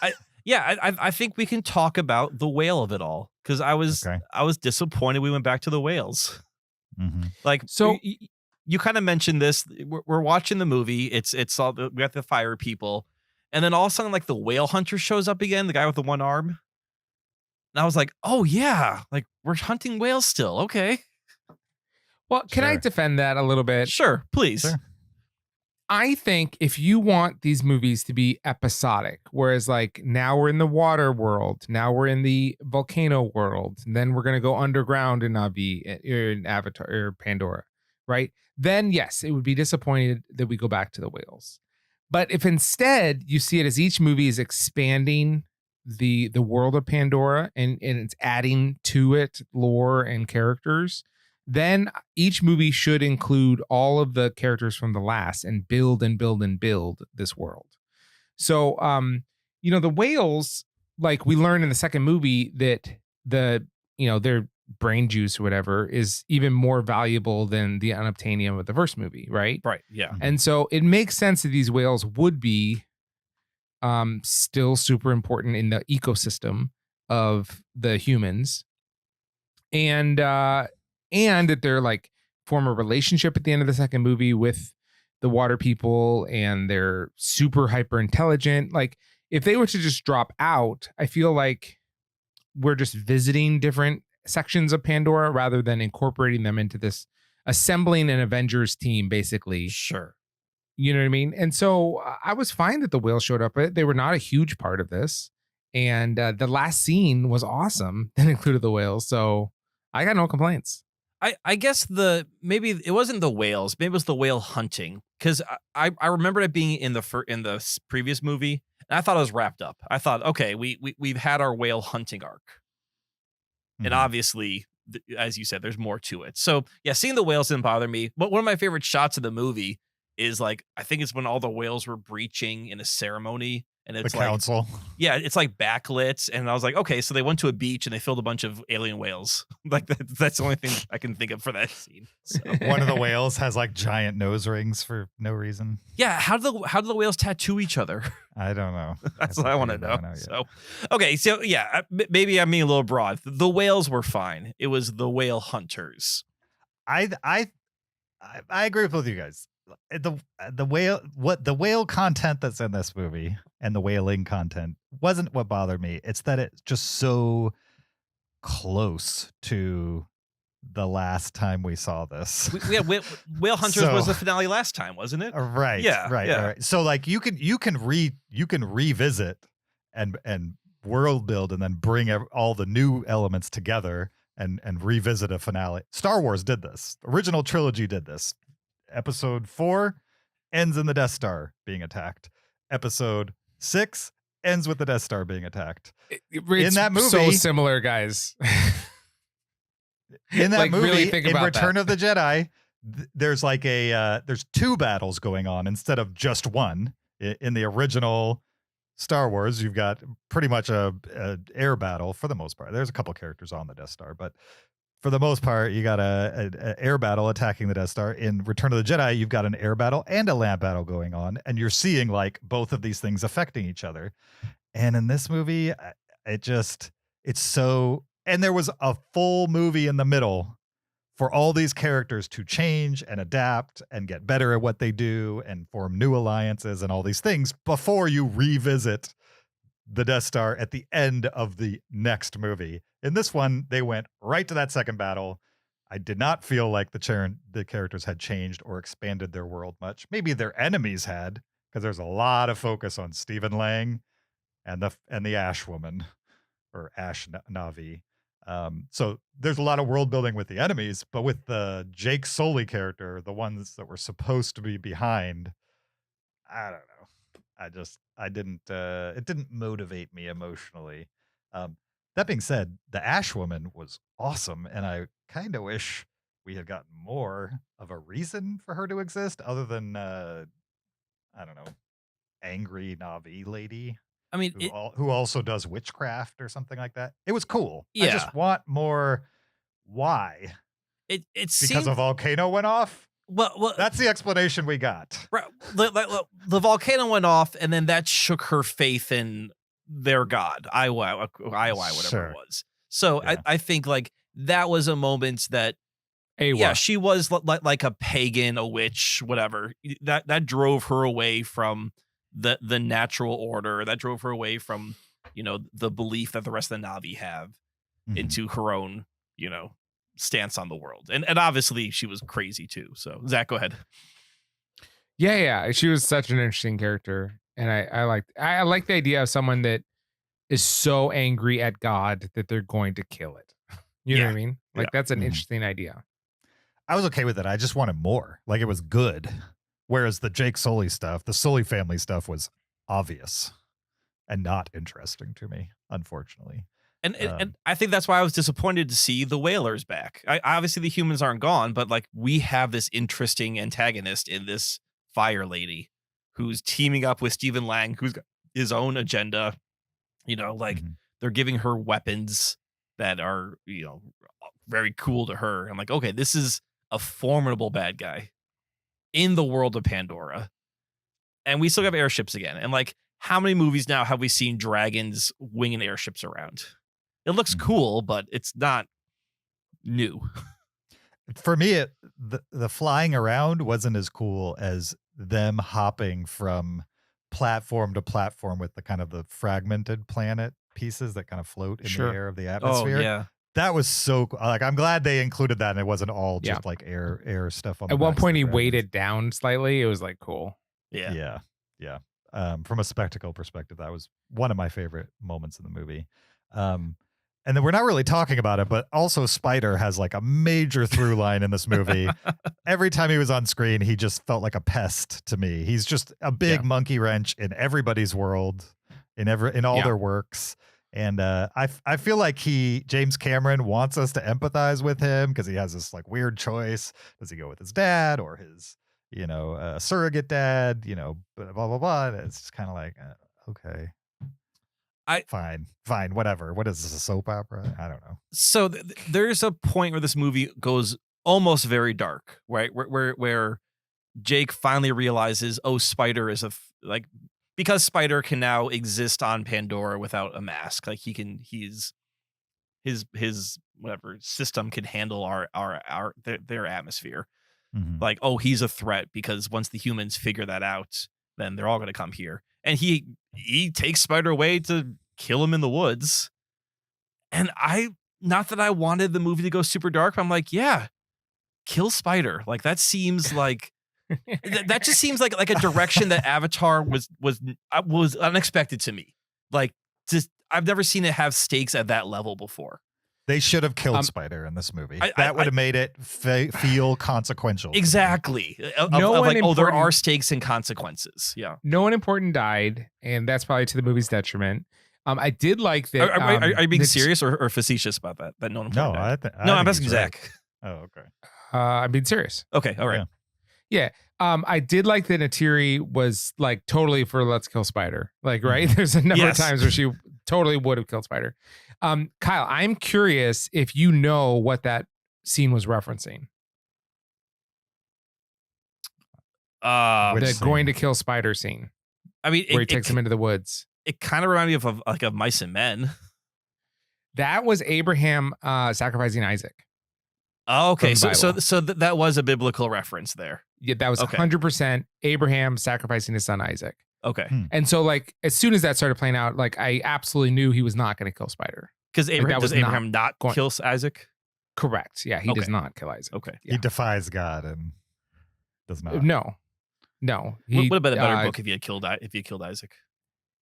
I think we can talk about the whale of it all because I was disappointed we went back to the whales. Mm-hmm. Like, so you kind of mentioned this. We're watching the movie. It's all we got the fire people, and then all of a sudden, like the whale hunter shows up again, the guy with the one arm. And I was like, oh yeah, like we're hunting whales still. Okay. Well, can I defend that a little bit? Sure, please. Sure. I think if you want these movies to be episodic, whereas like now we're in the water world, now we're in the volcano world, and then we're going to go underground in in Avatar or Pandora, right? Then yes, it would be disappointed that we go back to the whales. But if instead you see it as each movie is expanding the world of Pandora and it's adding to it lore and characters, then each movie should include all of the characters from the last and build and build and build this world. So, the whales, like we learned in the second movie that their brain juice or whatever is even more valuable than the unobtainium of the first movie, right? Right. Yeah. And so it makes sense that these whales would be still super important in the ecosystem of the humans. And that they're like form a relationship at the end of the second movie with the water people and they're super hyper intelligent. Like if they were to just drop out, I feel like we're just visiting different sections of Pandora rather than incorporating them into this, assembling an Avengers team, basically. Sure. You know what I mean? And so I was fine that the whales showed up, but they were not a huge part of this. And the last scene was awesome that included the whales. So I got no complaints. I guess maybe it wasn't the whales, maybe it was the whale hunting because I remember it being in the previous movie and I thought it was wrapped up. I thought, okay, we've had our whale hunting arc, and obviously, as you said, there's more to it. So yeah, seeing the whales didn't bother me. But one of my favorite shots of the movie is like I think it's when all the whales were breaching in a ceremony and The it's like council. yeah, it's like backlit, and I was like, okay, so they went to a beach and they filled a bunch of alien whales. Like that's the only thing I can think of for that scene. So. One of the whales has like giant nose rings for no reason. Yeah, how do the whales tattoo each other? I don't know. That's what I want to know. Yet. So, okay, so yeah, maybe I'm being a little broad. The whales were fine. It was the whale hunters. I agree with both of you guys. The whale content that's in this movie and the whaling content wasn't what bothered me. It's that it's just so close to the last time we saw this. Whale hunters was the finale last time, wasn't it? Right. Yeah. Right. So like you can revisit and world build and then bring all the new elements together and revisit a finale. Star Wars did this. Original trilogy did this. Episode 4 ends in the Death Star being attacked. Episode 6 ends with the Death Star being attacked. It's in that movie, so similar, guys. In that like, movie, really think in about Return that. of the Jedi, there's like there's 2 battles going on instead of just one. In the original Star Wars, you've got pretty much a air battle for the most part. There's a couple characters on the Death Star, but for the most part, you got a air battle attacking the Death Star. In Return of the Jedi, you've got an air battle and a land battle going on, and you're seeing like both of these things affecting each other. And in this movie, it's so, and there was a full movie in the middle for all these characters to change and adapt and get better at what they do and form new alliances and all these things before you revisit the Death Star at the end of the next movie. In this one, they went right to that second battle. I did not feel like the characters had changed or expanded their world much. Maybe their enemies had, because there's a lot of focus on Stephen Lang and the Ash Woman or Ash Navi. So there's a lot of world building with the enemies, but with the Jake Sully character, the ones that were supposed to be behind, I don't know. It didn't motivate me emotionally. That being said, the Ash Woman was awesome, and I kind of wish we had gotten more of a reason for her to exist other than, I don't know, angry Navi lady. I mean, who also does witchcraft or something like that. It was cool. Yeah. I just want more. Why? It Because seemed, a volcano went off? well, That's the explanation we got. right, the volcano went off, and then that shook her faith in their god, Iowa, whatever Sure. it was. So Yeah. I think like that was a moment that Awa. yeah, she was like a pagan, a witch, whatever. That drove her away from the natural order. That drove her away from, the belief that the rest of the Na'vi have Mhm. into her own, stance on the world. And obviously she was crazy too. So Zach, go ahead. Yeah. She was such an interesting character. And I like the idea of someone that is so angry at God that they're going to kill it. You know what I mean? Like that's an Mhm. interesting idea. I was okay with it. I just wanted more. Like it was good. Whereas the Jake Sully stuff, the Sully family stuff was obvious and not interesting to me, unfortunately. And I think that's why I was disappointed to see the Whalers back. Obviously the humans aren't gone, but like we have this interesting antagonist in this fire lady who's teaming up with Stephen Lang, who's got his own agenda. Mhm. They're giving her weapons that are, very cool to her. I'm like, okay, this is a formidable bad guy in the world of Pandora. And we still have airships again. And like, how many movies now have we seen dragons winging airships around? It looks Mhm. cool, but it's not new. For me, the flying around wasn't as cool as them hopping from platform to platform with the kind of the fragmented planet pieces that kind of float in Sure. the air of the atmosphere. Oh, yeah. That was so cool. Like, I'm glad they included that and it wasn't all Yeah. just like air stuff on the At one backs of point the he dragons. weighted down slightly. It was like cool. Yeah. Yeah. From a spectacle perspective, that was one of my favorite moments in the movie. And then we're not really talking about it, but also Spider has like a major through line in this movie. Every time he was on screen, he just felt like a pest to me. He's just a big monkey wrench in everybody's world, in all their works. And I feel like James Cameron wants us to empathize with him because he has this like weird choice. Does he go with his dad or his surrogate dad? Blah blah blah. And it's just kind of like Okay. Fine, whatever. What is this, a soap opera? I don't know. So there's a point where this movie goes almost very dark, right? Where Jake finally realizes, oh, Spider is because Spider can now exist on Pandora without a mask. Like his whatever system can handle their atmosphere. Mhm. Like, oh, he's a threat because once the humans figure that out, then they're all going to come here. And he takes Spider away to kill him in the woods. And not that I wanted the movie to go super dark, but I'm like, yeah, kill Spider. Like that seems like that just seems like a direction that Avatar was unexpected to me. Like, just I've never seen it have stakes at that level before. They should have killed Spider in this movie. That would have made it feel consequential. Exactly. There are stakes and consequences. Yeah. No one important died, and that's probably to the movie's detriment. I did like that. Are you being serious or facetious about that? That no one important died? No, I'm asking Zach. Right. Oh, okay. I'm being serious. Okay. All right. Yeah. I did like that Neytiri was like totally for let's kill Spider. Like, right? There's a number of times where she totally would have killed Spider. Kyle, I'm curious if you know what that scene was referencing. The going to kill Spider scene. I mean, where he takes him into the woods. It kind of reminded me of Mice and Men. That was Abraham sacrificing Isaac. Oh, okay. So that was a biblical reference there. Yeah, that was 100% Abraham sacrificing his son Isaac. Okay. And so, like, as soon as that started playing out, like, I absolutely knew he was not going to kill Spider. Because Abraham not kill Isaac? Correct. Yeah, he does not kill Isaac. Okay. He defies God and does not. No. Would have been a better book if he had killed Isaac.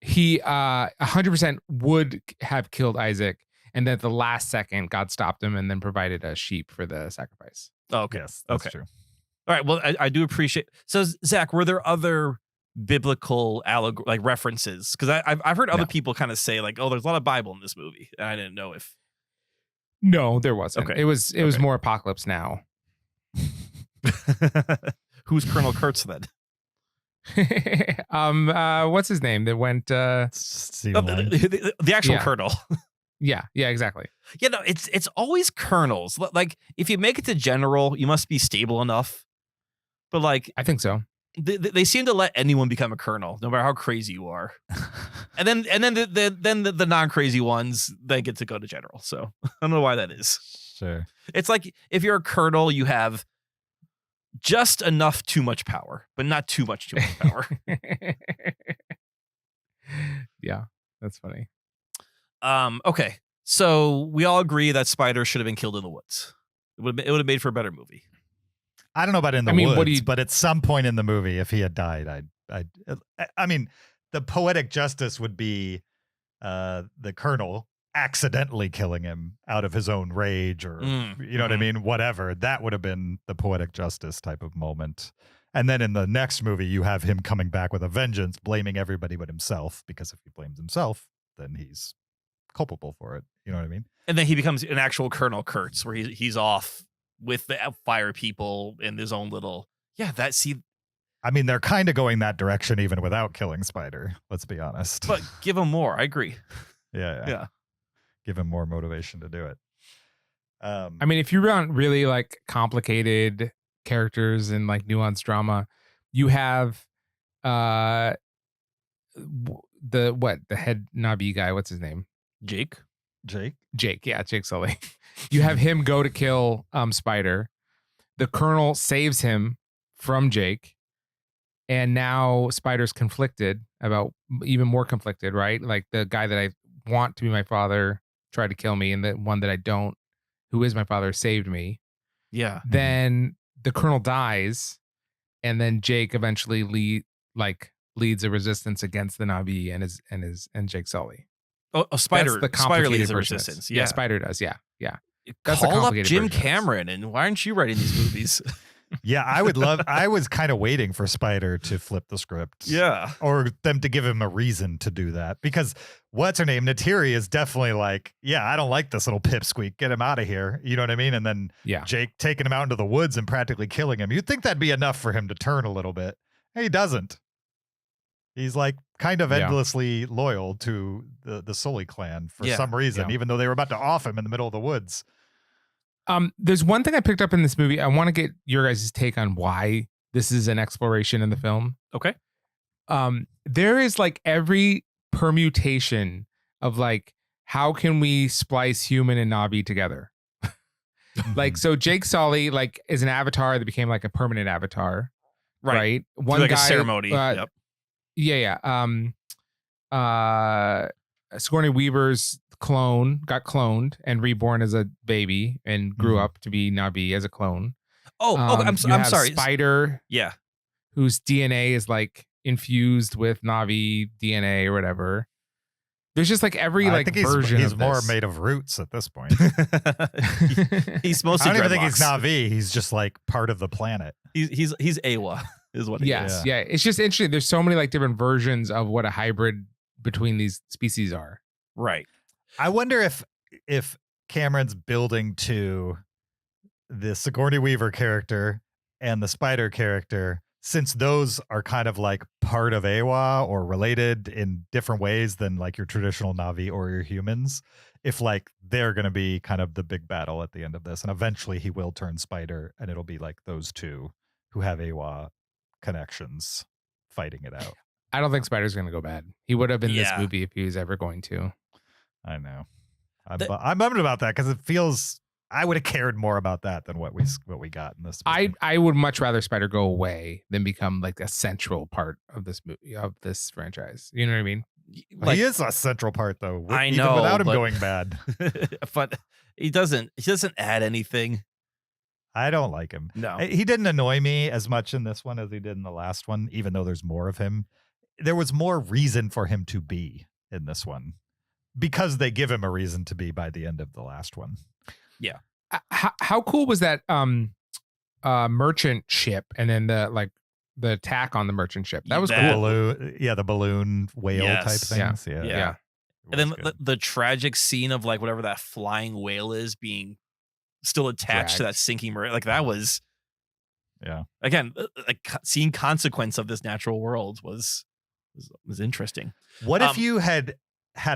He 100% would have killed Isaac, and then at the last second, God stopped him and then provided a sheep for the sacrifice. Oh, okay. Yes, that's true. All right. Well, I do appreciate. So, Zach, were there other biblical references? Because I've heard other people kind of say like, oh, there's a lot of Bible in this movie, and I didn't know if. No, there wasn't. Okay. It was more Apocalypse Now. Who's Colonel Kurtz then? What's his name that went the actual colonel. Yeah, exactly. Yeah, no, it's always colonels. Like, if you make it to general, you must be stable enough. But like, I think so. They seem to let anyone become a colonel, no matter how crazy you are. and then the non-crazy ones, they get to go to general. So I don't know why that is. Sure. It's like if you're a colonel, you have just enough too much power, but not too much power. Yeah, that's funny. Okay, so we all agree that Spider should have been killed in the woods. It would have made for a better movie. I don't know about in the woods, but at some point in the movie, if he had died, I mean, the poetic justice would be the colonel accidentally killing him out of his own rage, or you know what I mean? Whatever. That would have been the poetic justice type of moment. And then in the next movie, you have him coming back with a vengeance, blaming everybody but himself, because if he blames himself, then he's culpable for it. You know what I mean? And then he becomes an actual Colonel Kurtz, where he's off with the fire people in his own little. I mean, they're kind of going that direction even without killing Spider. Let's be honest. But give him more. I agree. Yeah. Give him more motivation to do it. I mean, if you want really like complicated characters and like nuanced drama, you have the head Navi guy. What's his name? Jake. Yeah, Jake Sully. You have him go to kill Spider. The Colonel saves him from Jake. And now Spider's conflicted about, even more conflicted, right? Like the guy that I want to be my father tried to kill me, and the one that I don't, who is my father, saved me. Yeah. Then the Colonel dies, and then Jake eventually leads a resistance against the Navi and Jake Sully. Oh, Spider. That's the Spider leads complicated a version. resistance. Yeah, Spider does. Yeah. That's Call up Jim Cameron, and why aren't you writing these movies? Yeah, I was kind of waiting for Spider to flip the script. Yeah. Or them to give him a reason to do that. Because what's her name? Neytiri is definitely like, yeah, I don't like this little pipsqueak. Get him out of here. You know what I mean? And then Jake taking him out into the woods and practically killing him. You'd think that'd be enough for him to turn a little bit. He doesn't. He's like kind of Yeah. endlessly loyal to the Sully clan for Yeah, some reason, yeah. even though they were about to off him in the middle of the woods. There's one thing I picked up in this movie. I want to get your guys' take on why this is an exploration in the film. Okay. There is like every permutation of like, how can we splice human and Na'vi together? Like, so Jake Sully like is an avatar that became like a permanent avatar, right? One like guy, a ceremony. Yep. Yeah. Sigourney Weaver's clone got cloned and reborn as a baby and grew Mhm. up to be Na'vi as a clone. Oh, I'm You have sorry. Spider, Yeah. whose DNA is like infused with Na'vi DNA or whatever. There's just like every I like think version he's of more this. made of roots at this point. He's I mostly don't even think he's dreadlocks. Na'vi. He's just like part of the planet. He's Awa is what he Yes, is. yeah. It's just interesting. There's so many like different versions of what a hybrid between these species are. Right. I wonder if Cameron's building to the Sigourney Weaver character and the Spider character, since those are kind of like part of Awa or related in different ways than like your traditional Na'vi or your humans, if like they're going to be kind of the big battle at the end of this. And eventually he will turn Spider and it'll be like those two who have Awa connections fighting it out. I don't think Spider's going to go bad. He would have in this Yeah. movie if he was ever going to. I know. The- I'm bummed about that because it feels I would have cared more about that than what we got in this movie. I would much rather Spider go away than become like a central part of this movie, of this franchise. You know what I mean? He is a central part though. I even know, without him but- going bad. But he doesn't add anything. I don't like him. No. He didn't annoy me as much in this one as he did in the last one, even though there's more of him. There was more reason for him to be in this one because they give him a reason to be by the end of the last one. How cool was that merchant ship and then the attack on the merchant ship? That was That- cool. The balloon whale type Yes. things. Yeah. Yeah. And then It was good. the tragic scene of like whatever that flying whale is being still attached to Dragged. that sinking marine, like that was Yeah. again like seeing consequence of this natural world was interesting. What if Um, you had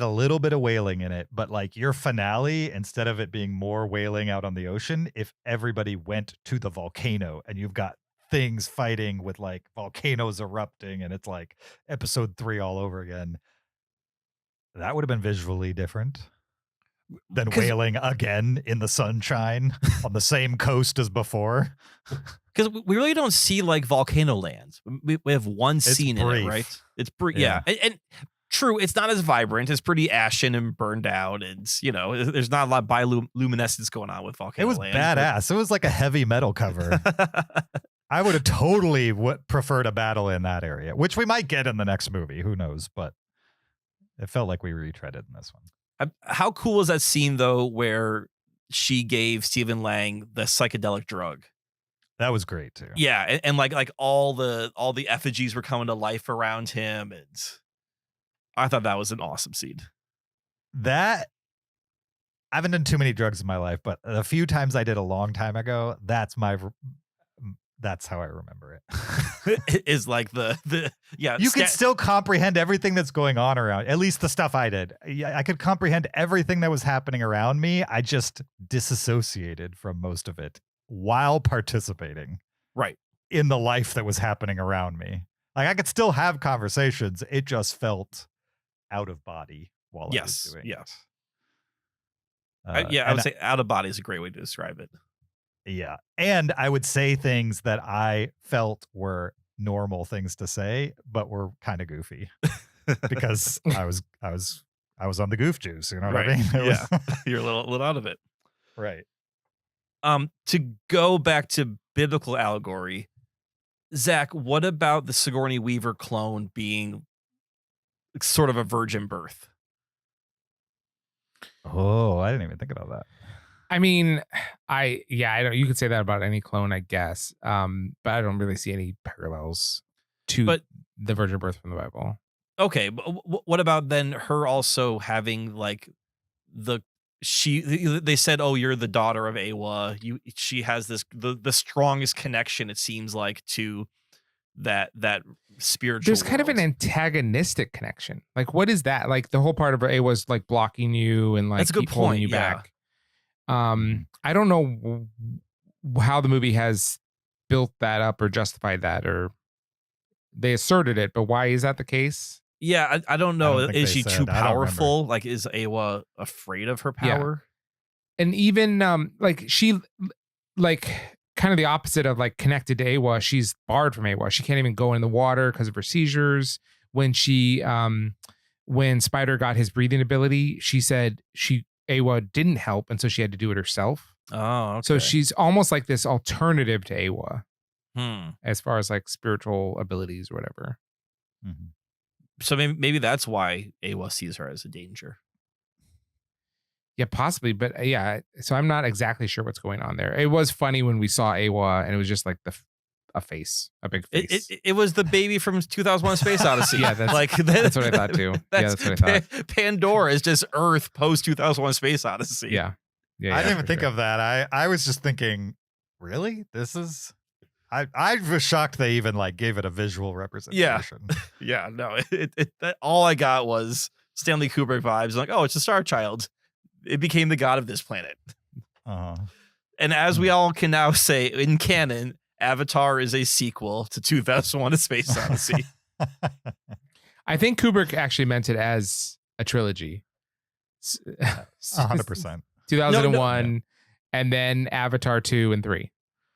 a little bit of whaling in it, but like your finale, instead of it being more whaling out on the ocean, if everybody went to the volcano and you've got things fighting with like volcanoes erupting and it's like episode 3 all over again, that would have been visually different than 'Cause- whaling again in the sunshine on the same coast as before. Because we really don't see like volcano land. We have one It's scene in brief. it, right? It's brief. Yeah. Yeah. And true, it's not as vibrant. It's pretty ashen and burned out. It's, there's not a lot of bioluminescence going on with volcano It was land. badass. It was like a heavy metal cover. I would have totally preferred a battle in that area, which we might get in the next movie. Who knows? But it felt like we retreaded in this one. How cool is that scene though, where she gave Stephen Lang the psychedelic drug? That was great too. Yeah, and like all the effigies were coming to life around him, and I thought that was an awesome scene. That I haven't done too many drugs in my life, but a few times I did a long time ago. That's how I remember it. It is like the yeah. You can still comprehend everything that's going on around. At least the stuff I did. Yeah, I could comprehend everything that was happening around me. I just disassociated from most of it while participating right. in the life that was happening around me. Like I could still have conversations. It just felt out of body while I was doing yeah. it. I would say out of body is a great way to describe it. Yeah. And I would say things that I felt were normal things to say, but were kind of goofy because I was on the goof juice. You know what I mean? It was- You're a little out of it. right. To go back to biblical allegory, Zach, what about the Sigourney Weaver clone being sort of a virgin birth? Oh, I didn't even think about that. I mean, I don't. You could say that about any clone, I guess. But I don't really see any parallels to But- the virgin birth from the Bible. Okay, but what about then her also having like they said, oh, you're the daughter of Awa. She has this the strongest connection, it seems like, to that spiritual. There's kind of an world. antagonistic connection. Like, what is that? Like, the whole part of it was like blocking you and like That's a good keep holding point, you yeah. back. I don't know how the movie has built that up or justified that, or they asserted it, but why is that the case? Yeah, I don't know. don't think Is they she said. too I don't remember. powerful? Like, is Awa afraid of her Yeah. power? And even like she, like kind of the opposite of like connected to Awa, she's barred from Awa. She can't even go in the water because of her seizures. When when Spider got his breathing ability, she said Awa didn't help, and so she had to do it herself. Oh, okay. So she's almost like this alternative to Awa Hmm. as far as like spiritual abilities or whatever. Mhm. So maybe that's why Awa sees her as a danger. Yeah, possibly, but yeah. So I'm not exactly sure what's going on there. It was funny when we saw Awa, and it was just like a face, a big face. It was the baby from 2001: Space Odyssey. Yeah, that's what I thought too. Yeah, that's what I thought. Pandora is just Earth post 2001: Space Odyssey. Yeah, I didn't even think of that. I was just thinking, really? This is. I was shocked they even like gave it a visual representation. Yeah. No, all I got was Stanley Kubrick vibes. Like, oh, it's a Star Child. It became the god of this planet. Uh-huh. And as we all can now say in canon, Avatar is a sequel to 2001: A Space Odyssey. I think Kubrick actually meant it as a trilogy. 100%. 2001, and then Avatar 2 and 3.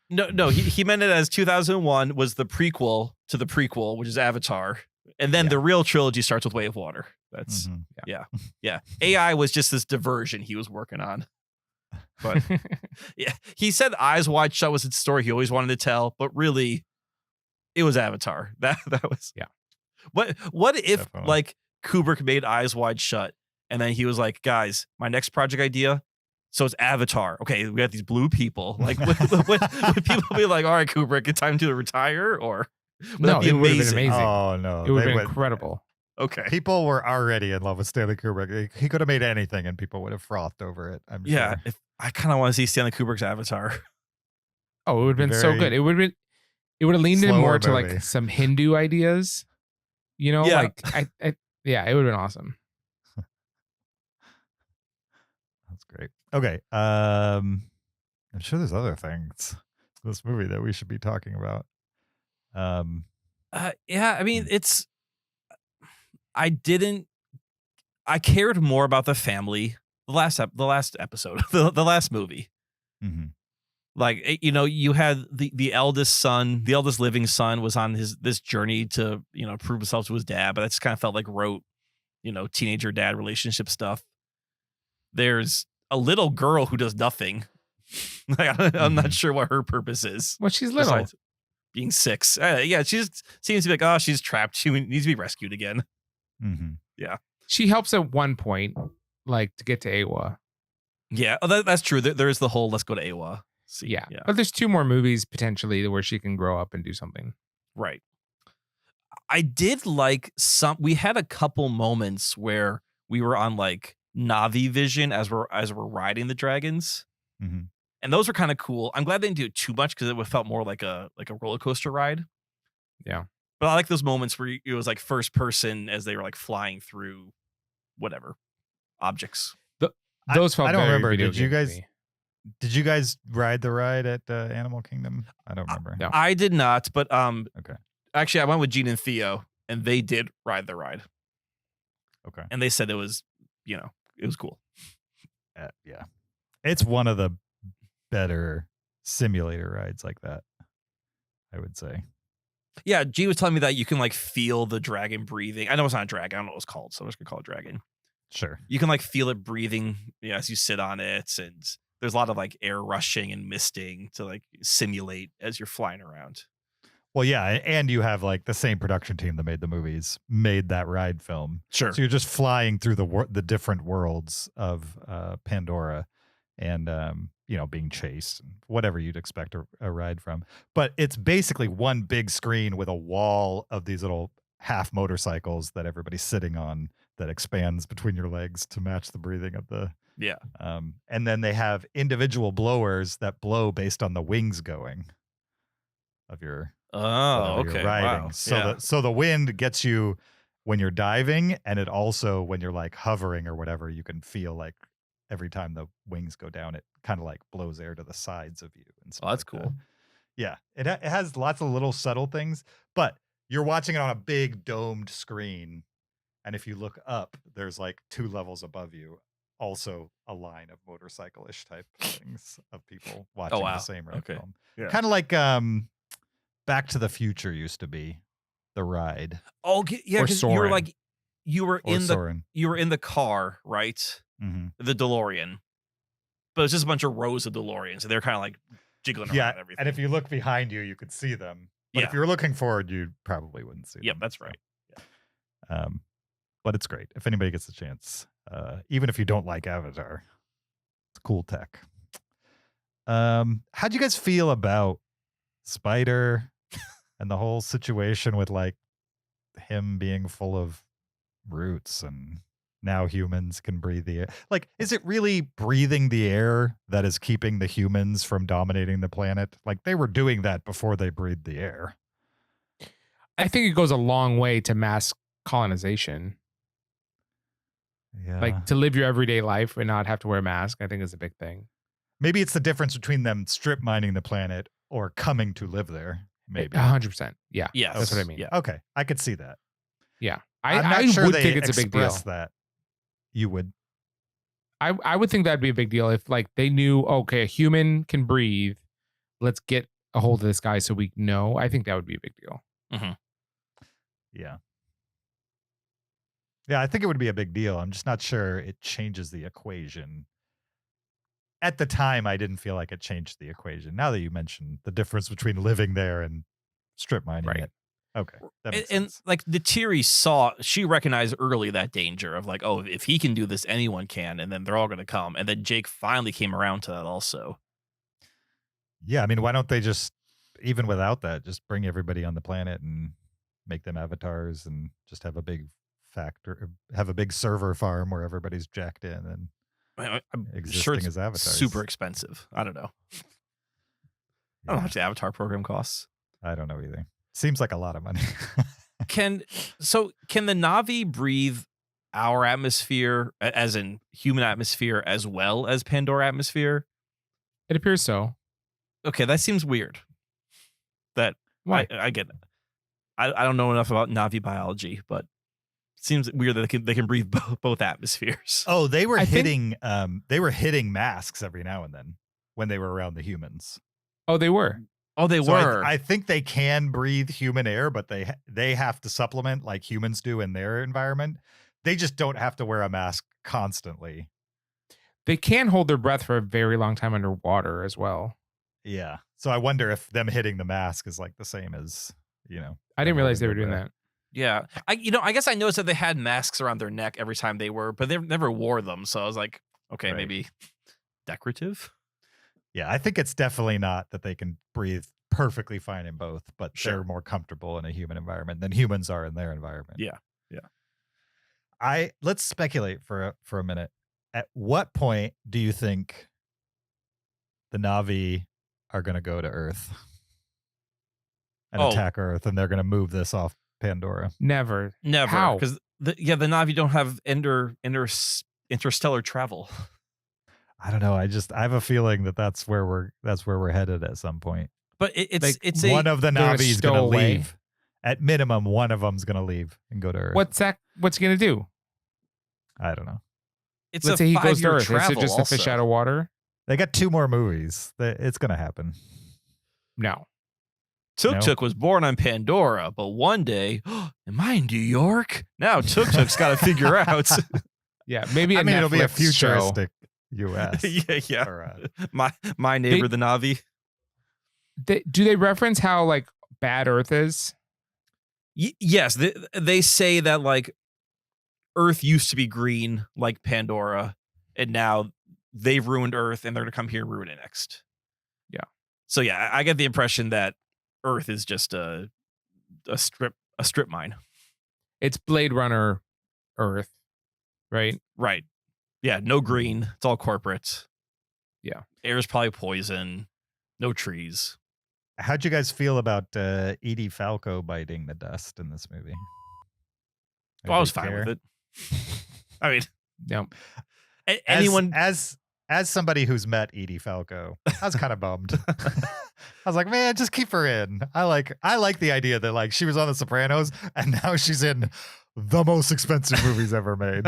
No, he meant it as 2001 was the prequel to the prequel, which is Avatar. And then the real trilogy starts with Way of Water. That's Mhm. yeah. AI was just this diversion he was working on. But yeah, he said Eyes Wide Shut was his story he always wanted to tell, but really it was Avatar. That was What if Definitely. like Kubrick made Eyes Wide Shut and then he was like, guys, my next project idea, so it's Avatar. Okay, we got these blue people. Like, would people be like, all right, Kubrick, it's time to retire? Or would No, that be it would have been amazing? amazing. Oh no, It would they have been incredible. Okay. People were already in love with Stanley Kubrick. He could have made anything, and people would have frothed over it. I'm Yeah, sure. if I kind of want to see Stanley Kubrick's Avatar. Oh, it would have been so Very good. It would have leaned in slower more to movie. like some Hindu ideas. You know, Yeah. like yeah, it would have been awesome. That's great. Okay. I'm sure there's other things in this movie that we should be talking about. Yeah, I mean, I cared more about the family the last episode, the last movie. Mhm. Like, you had the eldest son, the eldest living son was on this journey to, prove himself to his dad, but that just kind of felt like rote, teenager dad relationship stuff. There's a little girl who does nothing. Like, I'm not sure what her purpose is. Well, she's little. Besides being 6. Yeah, she just seems to be like, oh, she's trapped. She needs to be rescued again. Mhm. She helps at one point, like to get to Awa. Yeah, that's true. There's the whole let's go to Awa. See, Yeah. But there's 2 more movies potentially where she can grow up and do something. Right. I did like we had a couple moments where we were on like Navi vision as we're riding the dragons. Mhm. And those were kind of cool. I'm glad they didn't do it too much because it felt more like a roller coaster ride. Yeah. But I like those moments where it was like first person as they were like flying through whatever objects. Those felt I don't very remember. video Did you game to guys? me. Did you guys ride the ride at Animal Kingdom? I don't remember. No. I did not, but Okay. actually I went with Gene and Theo and they did ride the ride. Okay. And they said it was, it was cool. Yeah. It's one of the better simulator rides like that, I would say. Yeah, G was telling me that you can like feel the dragon breathing. I know it's not a dragon. I don't know what it's called, so I'm just gonna call it dragon. Sure. You can like feel it breathing as you sit on it, and there's a lot of like air rushing and misting to like simulate as you're flying around. Well, yeah, and you have like the same production team that made the movies made that ride film. Sure. So you're just flying through the different worlds of Pandora, and being chased and whatever you'd expect a ride from. But it's basically one big screen with a wall of these little half motorcycles that everybody's sitting on that expands between your legs to match the breathing of the. Yeah. And then they have individual blowers that blow based on the wings going of your Oh, whenever okay. you're riding. Wow. So yeah. the wind gets you when you're diving, and it also when you're like hovering or whatever, you can feel like every time the wings go down, it kind of like blows air to the sides of you and stuff. Oh, that's like cool. that. Yeah, it has lots of little subtle things, but you're watching it on a big domed screen, and if you look up, there's like 2 levels above you, also a line of motorcycle-ish type things of people watching wow. the same red Okay. film. Yeah. Kind of like Back to the Future used to be the ride. Oh, yeah, Or because you were Soarin'. like, you were Or in the Soarin'. you were in the car, right? Mhm. The DeLorean, but it's just a bunch of rows of DeLoreans, and they're kind of like jiggling Yeah, around and everything. and if you look behind you, you could see them. But if Yeah. you were looking forward, you probably wouldn't see Yep, them. that's so. right. But it's great if anybody gets a chance. Even if you don't like Avatar, it's cool tech. How'd you guys feel about Spider and the whole situation with like him being full of roots and now humans can breathe the air? Like, is it really breathing the air that is keeping the humans from dominating the planet? Like, they were doing that before they breathed the air. I think it goes a long way to mass colonization. Yeah. Like to live your everyday life and not have to wear a mask, I think is a big thing. Maybe it's the difference between them strip mining the planet or coming to live there. Maybe. 100%. Yeah. Yes. That's what I mean. Yeah. Okay, I could see that. Yeah. I'm not I sure would they think it's a big deal. express that. You would. I would think that'd be a big deal if like they knew, okay, a human can breathe. Let's get a hold of this guy so we know. I think that would be a big deal. Yeah. Yeah, I think it would be a big deal. I'm just not sure it changes the equation. At the time, I didn't feel like it changed the equation. Now that you mentioned the difference between living there and strip mining Right. it. Okay. That makes And sense. like the Tiri she recognized early that danger of like, oh, if he can do this, anyone can, and then they're all going to come. And then Jake finally came around to that also. Yeah, I mean, why don't they just, even without that, just bring everybody on the planet and make them avatars and just have a big have a big server farm where everybody's jacked in and I'm existing sure it's as avatars. super expensive. I don't know. I don't know how much the Avatar program costs. I don't know either. Seems like a lot of money. Can the Na'vi breathe our atmosphere, as in human atmosphere, as well as Pandora atmosphere? It appears so. Okay, that seems weird. That Why? I get it. I don't know enough about Na'vi biology, but it seems weird that they can breathe both atmospheres. Oh, they were I think- hitting masks every now and then when they were around the humans. Oh, they were. Oh, they So were. I think they can breathe human air, but they have to supplement like humans do in their environment. They just don't have to wear a mask constantly. They can hold their breath for a very long time underwater as well. Yeah. So I wonder if them hitting the mask is like the same as, I didn't realize they were doing breath. that. Yeah, I guess I noticed that they had masks around their neck every time they were, but they never wore them. So I was like, okay, Right. maybe decorative. Yeah, I think it's definitely not that they can breathe perfectly fine in both, but Sure. they're more comfortable in a human environment than humans are in their environment. Yeah. Let's speculate for a minute. At what point do you think the Na'vi are going to go to Earth and Oh. attack Earth, and they're going to move this off Pandora? Never. Never, How? because the Na'vi don't have interstellar travel. I don't know. I have a feeling that's where we're headed at some point. But it's Like, it's One a of the they're gonna Na'vi is stow going to away? leave. At minimum, one of them's going to leave and go to Earth. What's he gonna do? I don't know. it's Let's a say he goes to 5-year Earth. Is travel. it just a fish also. out of water? They got 2 more movies. It's going to happen. No. Tuk No? Tuk was born on Pandora, but one day, am I in New York? Now Tuk Tuk's got to figure out. Yeah, maybe a I mean, it'll be a Netflix show. futuristic U.S. yeah. or, My neighbor, the Na'vi. Do they reference how like bad Earth is? Yes, they say that like Earth used to be green like Pandora, and now they've ruined Earth, and they're gonna come here and ruin it next. Yeah. So yeah, I get the impression that Earth is just a strip mine. It's Blade Runner Earth, right? Right. Yeah. No green. It's all corporate. Yeah. Air's probably poison. No trees. How'd you guys feel about Edie Falco biting the dust in this movie? Oh, I was Anybody fine care? with it. I mean, No. anyone. As somebody who's met Edie Falco, I was kind of bummed. I was like, man, just keep her in. I like the idea that like she was on The Sopranos and now she's in the most expensive movies ever made.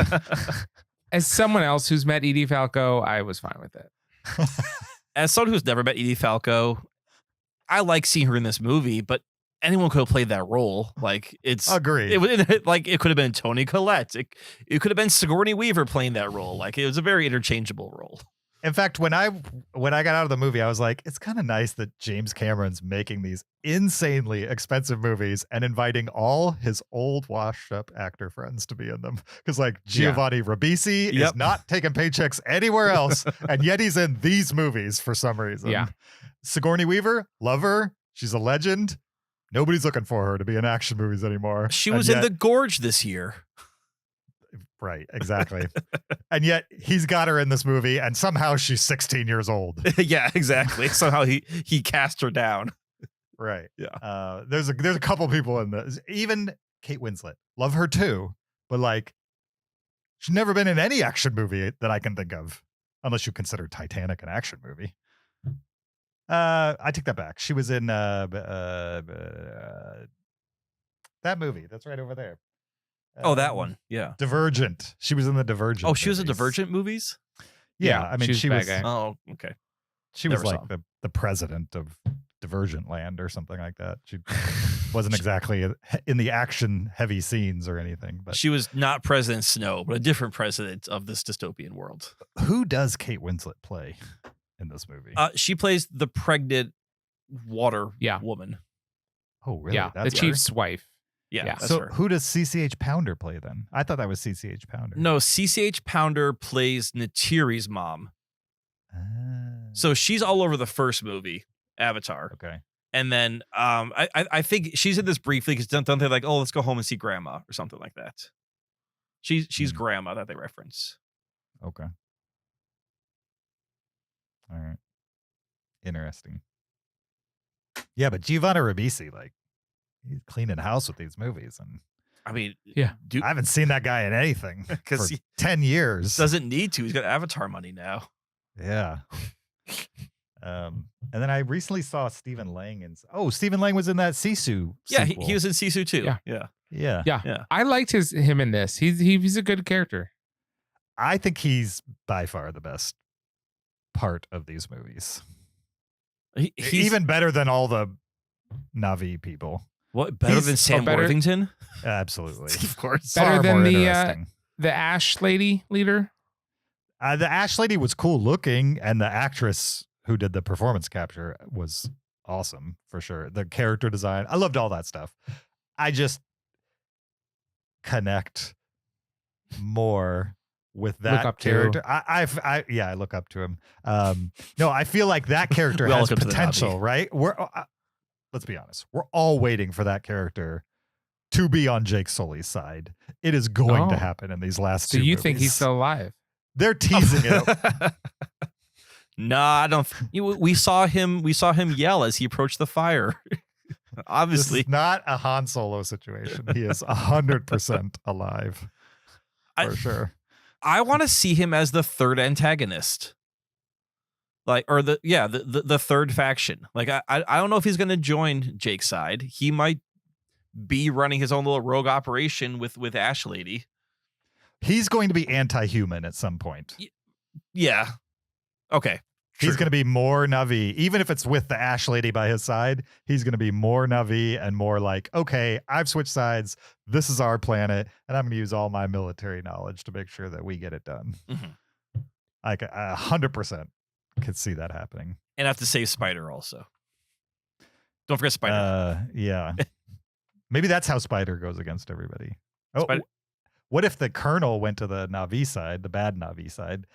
As someone else who's met Edie Falco, I was fine with it. As someone who's never met Edie Falco, I like seeing her in this movie, but anyone could have played that role. Like it's Agreed. It could have been Toni Collette. It could have been Sigourney Weaver playing that role. Like it was a very interchangeable role. In fact, when I got out of the movie, I was like, it's kind of nice that James Cameron's making these insanely expensive movies and inviting all his old washed up actor friends to be in them. Because like Giovanni Ribisi is not taking paychecks anywhere else, and yet he's in these movies for some reason. Yeah. Sigourney Weaver, love her. She's a legend. Nobody's looking for her to be in action movies anymore. She was in The Gorge this year. Right, exactly. And yet he's got her in this movie and somehow she's 16 years old. Yeah, exactly. Somehow he cast her down. Right. Yeah. There's a couple people in this. Even Kate Winslet. Love her too. But like she's never been in any action movie that I can think of. Unless you consider Titanic an action movie. I take that back. She was in that movie. That's right over there. Oh, that one. Yeah. Divergent. She was in the Divergent. Oh, she was in movies. Divergent movies? Yeah, I mean, she's she a bad was. guy. Oh, okay. She was Never saw like the president of Divergent Land or something like that. She wasn't exactly in the action heavy scenes or anything. But She was not President Snow, but a different president of this dystopian world. who does Kate Winslet play in this movie? She plays the pregnant water Yeah. woman. Oh, really? Yeah, the That's her? chief's wife. Yeah, Yeah. that's So her. who does CCH Pounder play then? I thought that was CCH Pounder. No, CCH Pounder plays Natiri's mom. Ah, So she's all over the first movie, Avatar. okay. And then I think she's in this briefly because don't they like, oh, let's go home and see grandma or something like that. She's grandma that they reference. Okay. All right. Interesting. Yeah, but Giovanni Ribisi, like, he's cleaning house with these movies, and I mean, Yeah. dude I haven't seen that guy in anything for 'Cause he 10 years. doesn't need to. He's got Avatar money now. Yeah. And then I recently saw Stephen Lang in. Oh, Stephen Lang was in that Sisu. Yeah, sequel. he was in Sisu too. Yeah. Yeah. Yeah. Yeah. Yeah. I liked him in this. He's a good character. I think he's by far the best part of these movies. He's Even better than all the Navi people. what better he's- than Sam better- Worthington? Absolutely. Of course. Better Far than more the, interesting. The Ash lady leader. The Ash lady was cool looking, and the actress who did the performance capture was awesome for sure. The character design, I loved all that stuff. I just connect more with that up to. character. I look up to him. No, I feel like that character We all has look up to the potential, Navi. right? Let's be honest. We're all waiting for that character to be on Jake Sully's side. It is going to Oh. happen in these last So two you movies. think he's still alive? They're teasing it. Nah, I don't. We saw him yell as he approached the fire. This Obviously, is not a Han Solo situation. He is 100% alive for sure. I want to see him as the third antagonist. Like, or the third faction. Like, I don't know if he's going to join Jake's side. He might be running his own little rogue operation with Ash Lady. He's going to be anti-human at some point. Yeah. Okay. He's True. going to be more Navi, even if it's with the Ash Lady by his side. He's going to be more Navi and more like, okay, I've switched sides. This is our planet, and I'm going to use all my military knowledge to make sure that we get it done. Mhm. Like 100% could see that happening. And have to save Spider also. Don't forget Spider. Yeah. Maybe that's how Spider goes against everybody. Oh, Spider- what if the Colonel went to the Navi side, the bad Navi side,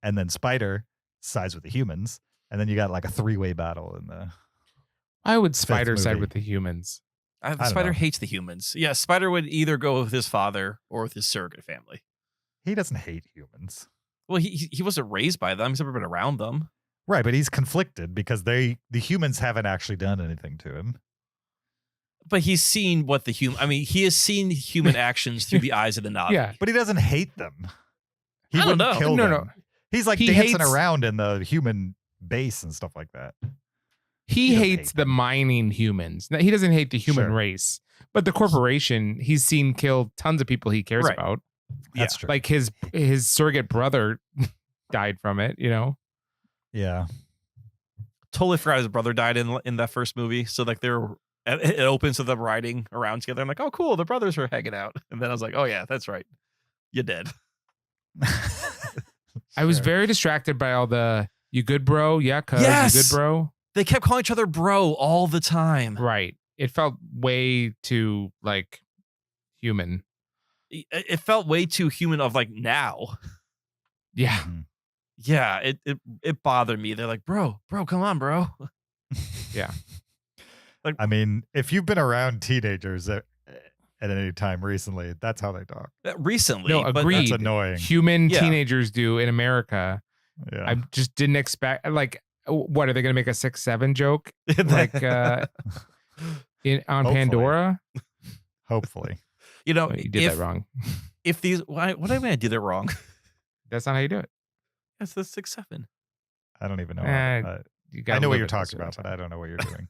and then Spider sides with the humans, and then you got like a three-way battle in the. I would Spider side movie. with the humans. don't Spider know. hates the humans. Yeah, Spider would either go with his father or with his surrogate family. He doesn't hate humans. Well, he wasn't raised by them. He's never been around them. Right, but he's conflicted because the humans haven't actually done anything to him. But he's seen what the human. I mean, he has seen human actions through the eyes of the Na'vi. Yeah. But he doesn't hate them. He I don't wouldn't know. kill No, them. He's like He dancing hates- around in the human base and stuff like that. He doesn't hates hate the them. mining humans. He doesn't hate the human Sure. race, but the corporation he's seen kill tons of people he cares Right. about. That's true. Like his surrogate brother died from it. Yeah. Totally forgot his brother died in that first movie. So like it opens with them riding around together. I'm like, oh cool, the brothers are hanging out. And then I was like, oh yeah, that's right, you're dead. I was Sure. very distracted by all the "you good, bro? Yeah, cuz Yes! you good, bro." They kept calling each other bro all the time. Right. It felt way too like human. It felt way too human of like now. Yeah. Mhm. Yeah, it bothered me. They're like, bro, come on, bro. I mean, if you've been around teenagers at any time recently, that's how they talk. Recently, No, but agreed. That's annoying. Human Yeah. teenagers do in America. Yeah. I just didn't expect. Like, what are they going to make a 6-7 joke? Like on Hopefully. Pandora? Hopefully. you know, Oh, you did that wrong. If these, what do I mean I did it wrong? That's not how you do it. That's the 6-7. I don't even know. You I gotta know what live you're it talking this about, way. but I don't know what you're doing.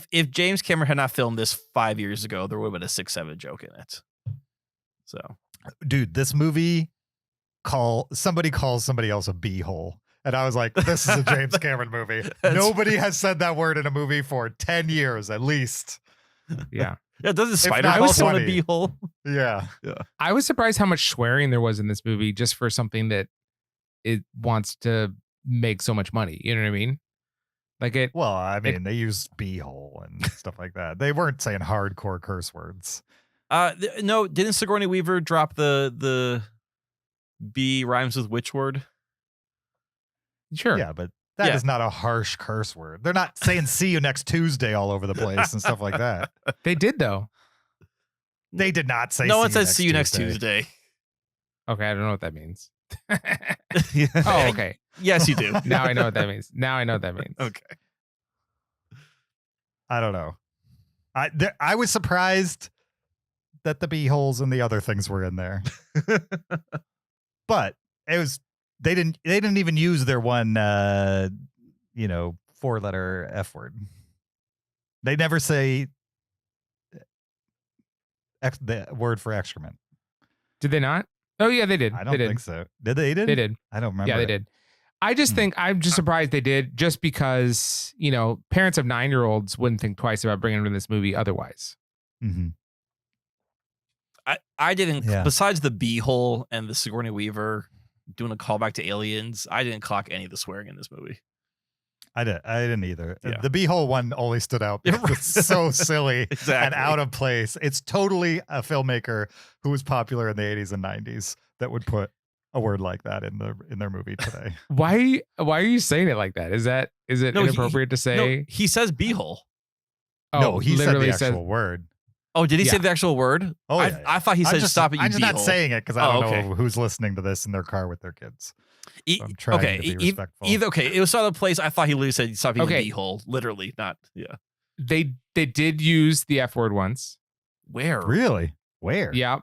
If James Cameron had not filmed this 5 years ago, there would have been a 6-7 joke in it. So Dude, this movie somebody calls somebody else a beehole. And I was like, this is a James Cameron movie. That's- Nobody has said that word in a movie for 10 years at least. Yeah. yeah, doesn't not Spider-Man also want to 20. be whole? Yeah. I was surprised how much swearing there was in this movie just for something that it wants to make so much money. You know what I mean? Like it. Well, I mean, they used beehole and stuff like that. They weren't saying hardcore curse words. No, didn't Sigourney Weaver drop the B rhymes with which word? Sure. Yeah, but that is not a harsh curse word. They're not saying see you next Tuesday all over the place and stuff like that. They did though. They did not say No one see you says see you next Tuesday. Tuesday. Okay. I don't know what that means. Oh, Oh, okay. yes, you do. Now I know what that means. Okay. I don't know. I was surprised that the beeholes and the other things were in there. But it was they didn't even use their one 4-letter F word. They never say the word for excrement. Did they not? Oh yeah, they did. I don't they did. think so. Did they? They did. I don't remember. Yeah, they it. did. I just think I'm just surprised they did, just because parents of 9-year-olds wouldn't think twice about bringing them in this movie otherwise. Mm-hmm. I didn't. Yeah. Besides the beehole and the Sigourney Weaver doing a callback to Aliens, I didn't clock any of the swearing in this movie. I didn't either. Yeah. The beehole one only stood out because it's so silly Exactly. and out of place. It's totally a filmmaker who was popular in the 80s and 90s that would put a word like that in their movie today. Why are you saying it like that? Is it No, inappropriate to say? No, he says beehole. No, he said the literally actual word. Oh, did he say Yeah. the actual word? Oh, I, yeah. I thought he I'm said just, stop it, you I'm just not beehole. saying it because I don't okay. know who's listening to this in their car with their kids. E- So I'm trying okay, to be respectful. It was some other place. I thought he literally said stop being Okay. a beehole. Literally, not yeah. They did use the F word once. Where? Really? Where? Yeah.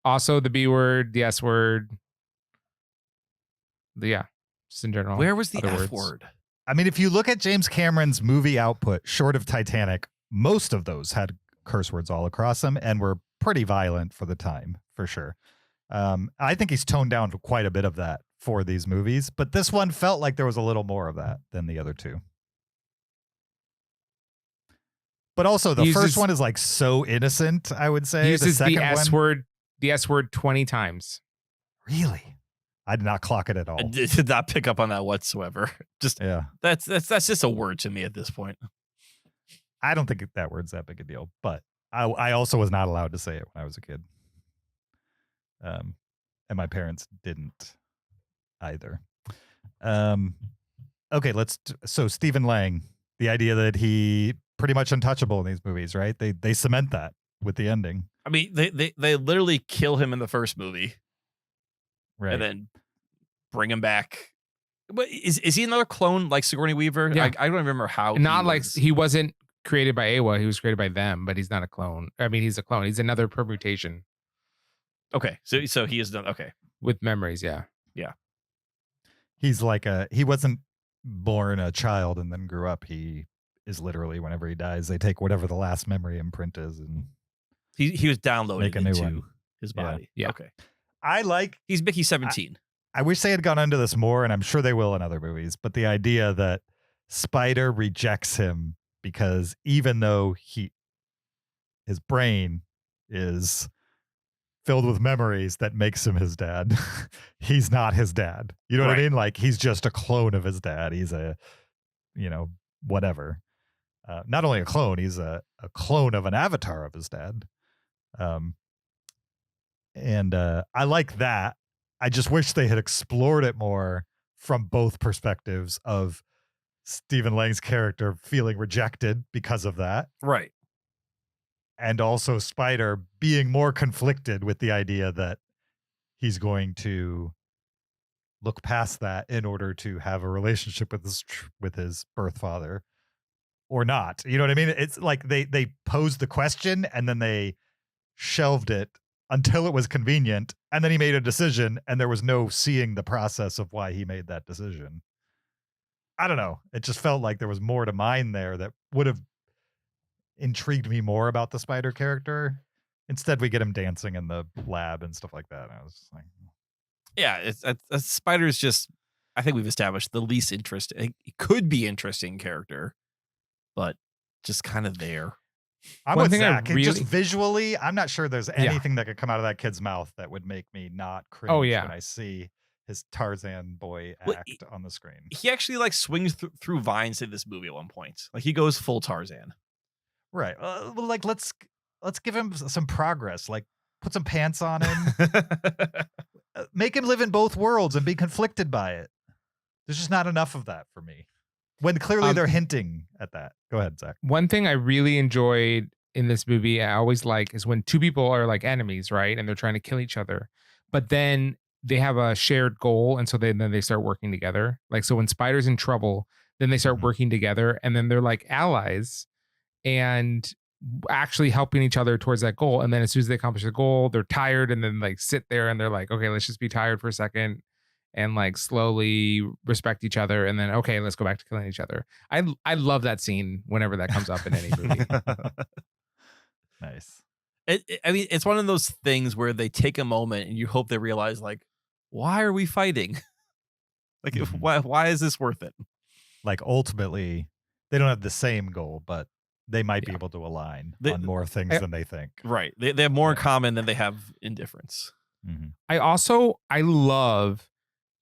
Also the B word, the S word. Yeah. Just in general. Where was the other F words. word? I mean, if you look at James Cameron's movie output, short of Titanic, most of those had curse words all across them and were pretty violent for the time, for sure. I think he's toned down quite a bit of that for these movies, but this one felt like there was a little more of that than the other two. But also, the Uses- first one is like so innocent, I would say. Uses the the second S one, word, the S word 20 times. really? I did not clock it at all. I did not pick up on that whatsoever. Just Yeah. that's just a word to me at this point. I don't think that word's that big a deal, but I also was not allowed to say it when I was a kid. And my parents didn't either. Okay, so Stephen Lang, the idea that he pretty much untouchable in these movies, right? They cement that with the ending. I mean, they literally kill him in the first movie, Right. and then bring him back. But is he another clone like Sigourney Weaver? Yeah. I don't remember how. Not like he wasn't created by Awa. He was created by them, but he's not a clone. I mean, he's a clone. He's another permutation Okay, so he is done. Okay, with memories. Yeah. He's like he wasn't born a child and then grew up. He is literally, whenever he dies, they take whatever the last memory imprint is and he was downloaded make a new into one. his Yeah. body. Yeah. Okay, he's Mickey 17. I wish they had gone into this more, and I'm sure they will in other movies, but the idea that Spider rejects him because even though his brain is filled with memories that makes him his dad, he's not his dad. You know what I Right. mean? Like, he's just a clone of his dad. He's a, whatever. Not only a clone, he's a clone of an avatar of his dad. And I like that. I just wish they had explored it more from both perspectives of Stephen Lang's character feeling rejected because of that, Right. and also Spider being more conflicted with the idea that he's going to look past that in order to have a relationship with his birth father or not. You know what I mean? It's like they posed the question and then they shelved it until it was convenient, and then he made a decision and there was no seeing the process of why he made that decision. I don't know. It just felt like there was more to mine there that would have intrigued me more about the Spider character. Instead, we get him dancing in the lab and stuff like that. And I was just like, Yeah, it's Spider's just. I think we've established the least interesting. It could be interesting character, but just kind of there. I'm One with thing I Zach. Just really- visually, I'm not sure there's anything that could come out of that kid's mouth that would make me not cringe yeah. when I see his Tarzan boy Well, act on the screen. He actually like swings through vines in this movie at one point. Like he goes full Tarzan. Right. Well, like let's give him some progress. Like put some pants on him. Make him live in both worlds and be conflicted by it. There's just not enough of that for me. When clearly they're hinting at that. Go ahead, Zach. One thing I really enjoyed in this movie, I always like, is when two people are like enemies, right? And they're trying to kill each other, but then they have a shared goal. And so then they start working together. Like, so when Spider's in trouble, then they start working together and then they're like allies and actually helping each other towards that goal. And then as soon as they accomplish the goal, they're tired and then like sit there and they're like, okay, let's just be tired for a second and like slowly respect each other. And then, okay, let's go back to killing each other. I love that scene whenever that comes up in any movie. Nice. I mean, it's one of those things where they take a moment and you hope they realize, like, why are we fighting? Like, why is this worth it? Like ultimately, they don't have the same goal, but they might be able to align on more things than they think. Right. They have more in common than they have indifference. Mm-hmm. I love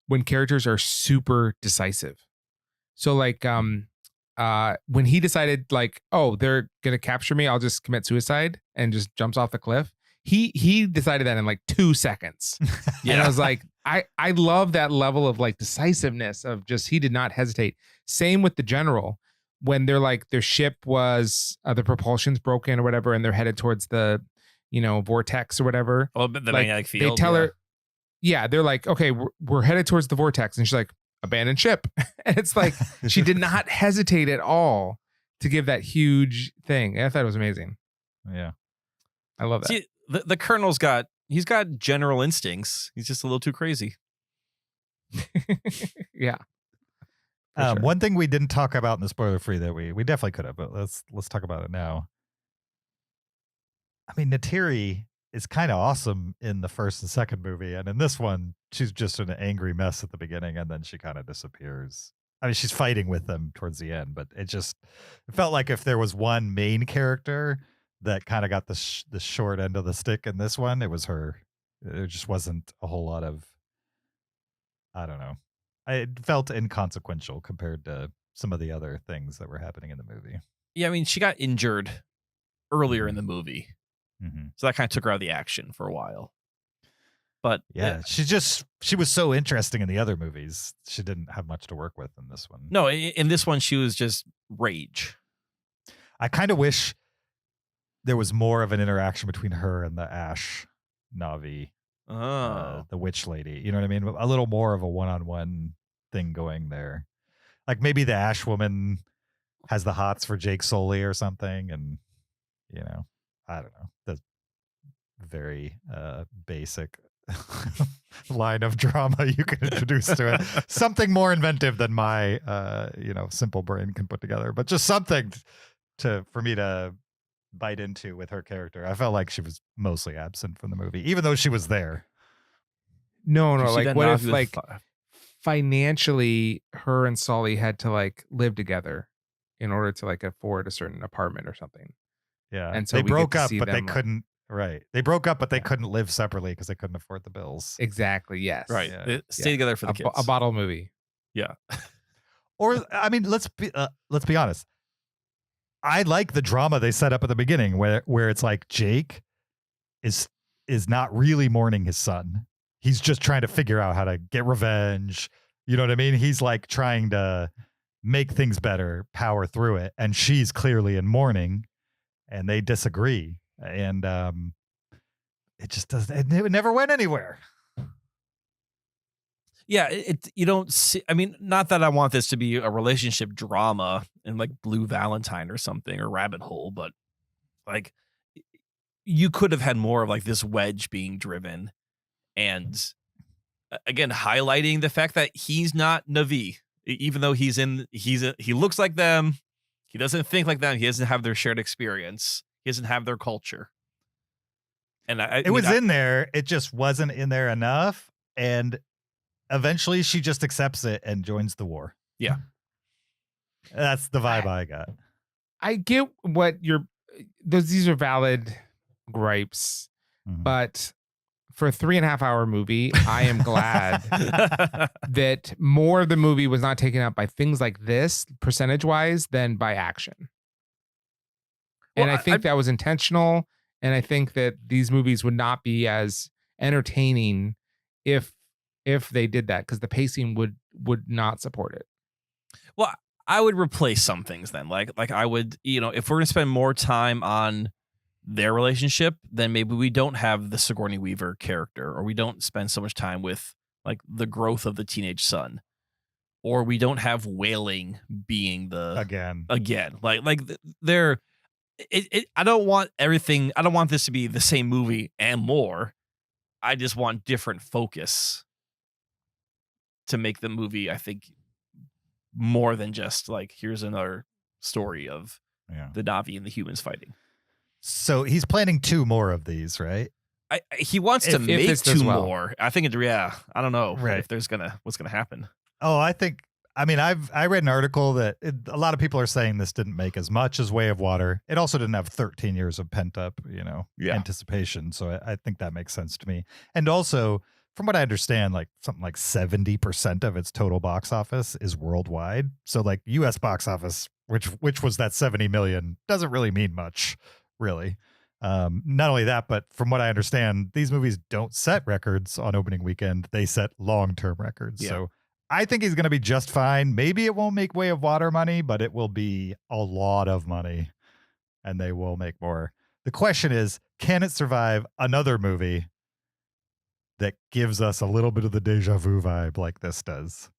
when characters are super decisive. So like when he decided like, oh, they're gonna capture me, I'll just commit suicide and just jumps off the cliff. He decided that in like 2 seconds. And I was like, I love that level of like decisiveness of just, he did not hesitate. Same with the general when they're like, their ship was the propulsion's broken or whatever, and they're headed towards the, vortex or whatever. Oh, but the like, magnetic field. They tell her, they're like, okay, we're headed towards the vortex. And she's like, abandon ship. And it's like, she did not hesitate at all to give that huge thing. I thought it was amazing. Yeah. I love that. See, the Colonel's he's got general instincts. He's just a little too crazy. Yeah. Sure. One thing we didn't talk about in the spoiler free that we definitely could have, but let's talk about it now. I mean, Natiri is kind of awesome in the first and second movie, and in this one, she's just an angry mess at the beginning, and then she kind of disappears. I mean, she's fighting with them towards the end, but it felt like if there was one main character that kind of got the short end of the stick in this one, it was her. There just wasn't a whole lot of, I don't know. It felt inconsequential compared to some of the other things that were happening in the movie. Yeah, I mean, she got injured earlier in the movie. Mm-hmm. So that kind of took her out of the action for a while. But yeah, she was so interesting in the other movies. She didn't have much to work with in this one. No, in this one, she was just rage. I kind of wish there was more of an interaction between her and the Ash Navi, the witch lady. You know what I mean? A little more of a one-on-one thing going there. Like maybe the Ash woman has the hots for Jake Sully or something, and I don't know. That's very basic line of drama you can introduce to it. Something more inventive than my simple brain can put together, but just something for me to bite into with her character. I felt like she was mostly absent from the movie, even though she was there. No, You see like that what now if with like financially her and Sully had to like live together in order to like afford a certain apartment or something. Yeah. And so they we get broke to up, see but they them, like- couldn't. Right. They broke up, but they Yeah. couldn't live separately because they couldn't afford the bills. Exactly. Yes. Right. Yeah. They stay together for the kids. A bottle movie. Yeah. Or I mean, let's be honest. I like the drama they set up at the beginning, where it's like Jake is not really mourning his son. He's just trying to figure out how to get revenge. You know what I mean? He's like trying to make things better, power through it, and she's clearly in mourning, and they disagree, and it just doesn't. It never went anywhere. Yeah, you don't see. I mean, not that I want this to be a relationship drama in like Blue Valentine or something or Rabbit Hole, but like you could have had more of like this wedge being driven, and again highlighting the fact that he's not Navi, even though he looks like them, he doesn't think like them, he doesn't have their shared experience, he doesn't have their culture, and It was in there. It just wasn't in there enough, and eventually she just accepts it and joins the war. Yeah. That's the vibe I got. I get what these are valid gripes, Mhm. but for a 3.5 hour movie, I am glad that more of the movie was not taken up by things like this percentage wise than by action. And Well, I think that was intentional. And I think that these movies would not be as entertaining if they did that, because the pacing would not support it. Well, I would replace some things then. Like I would, if we're gonna spend more time on their relationship, then maybe we don't have the Sigourney Weaver character, or we don't spend so much time with like the growth of the teenage son, or we don't have wailing being the Again. like they're. I don't want everything. I don't want this to be the same movie and more. I just want different focus to make the movie, I think, more than just like here's another story of the Na'vi and the humans fighting. So he's planning 2 more of these, right? He wants to If make this does 2 well. more. I think I don't know Right. if there's what's gonna happen. Oh, I mean, I read an article that a lot of people are saying this didn't make as much as Way of Water. It also didn't have 13 years of pent up, anticipation. So I think that makes sense to me. And also, from what I understand, like something like 70% of its total box office is worldwide. So like US box office, which was that 70 million, doesn't really mean much, really. Not only that, but from what I understand, these movies don't set records on opening weekend. They set long-term records. Yeah. So I think he's going to be just fine. Maybe it won't make Way of Water money, but it will be a lot of money, and they will make more. The question is, can it survive another movie that gives us a little bit of the deja vu vibe like this does?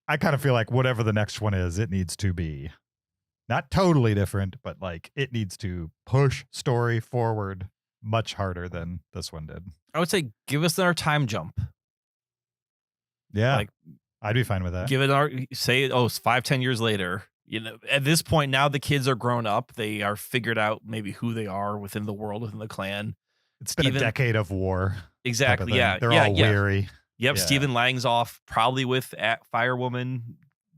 I kind of feel like whatever the next one is, it needs to be not totally different, but like it needs to push story forward much harder than this one did. I would say give us our time jump. Yeah. Like, I'd be fine with that. give it it's 5-10 years later. At this point now the kids are grown up. They are figured out maybe who they are within the world, within the clan. It's been a decade of war. type of Exactly. thing. Yeah. They're yeah, all yeah. weary. Yep. Yeah. Stephen Lang's off probably with Firewoman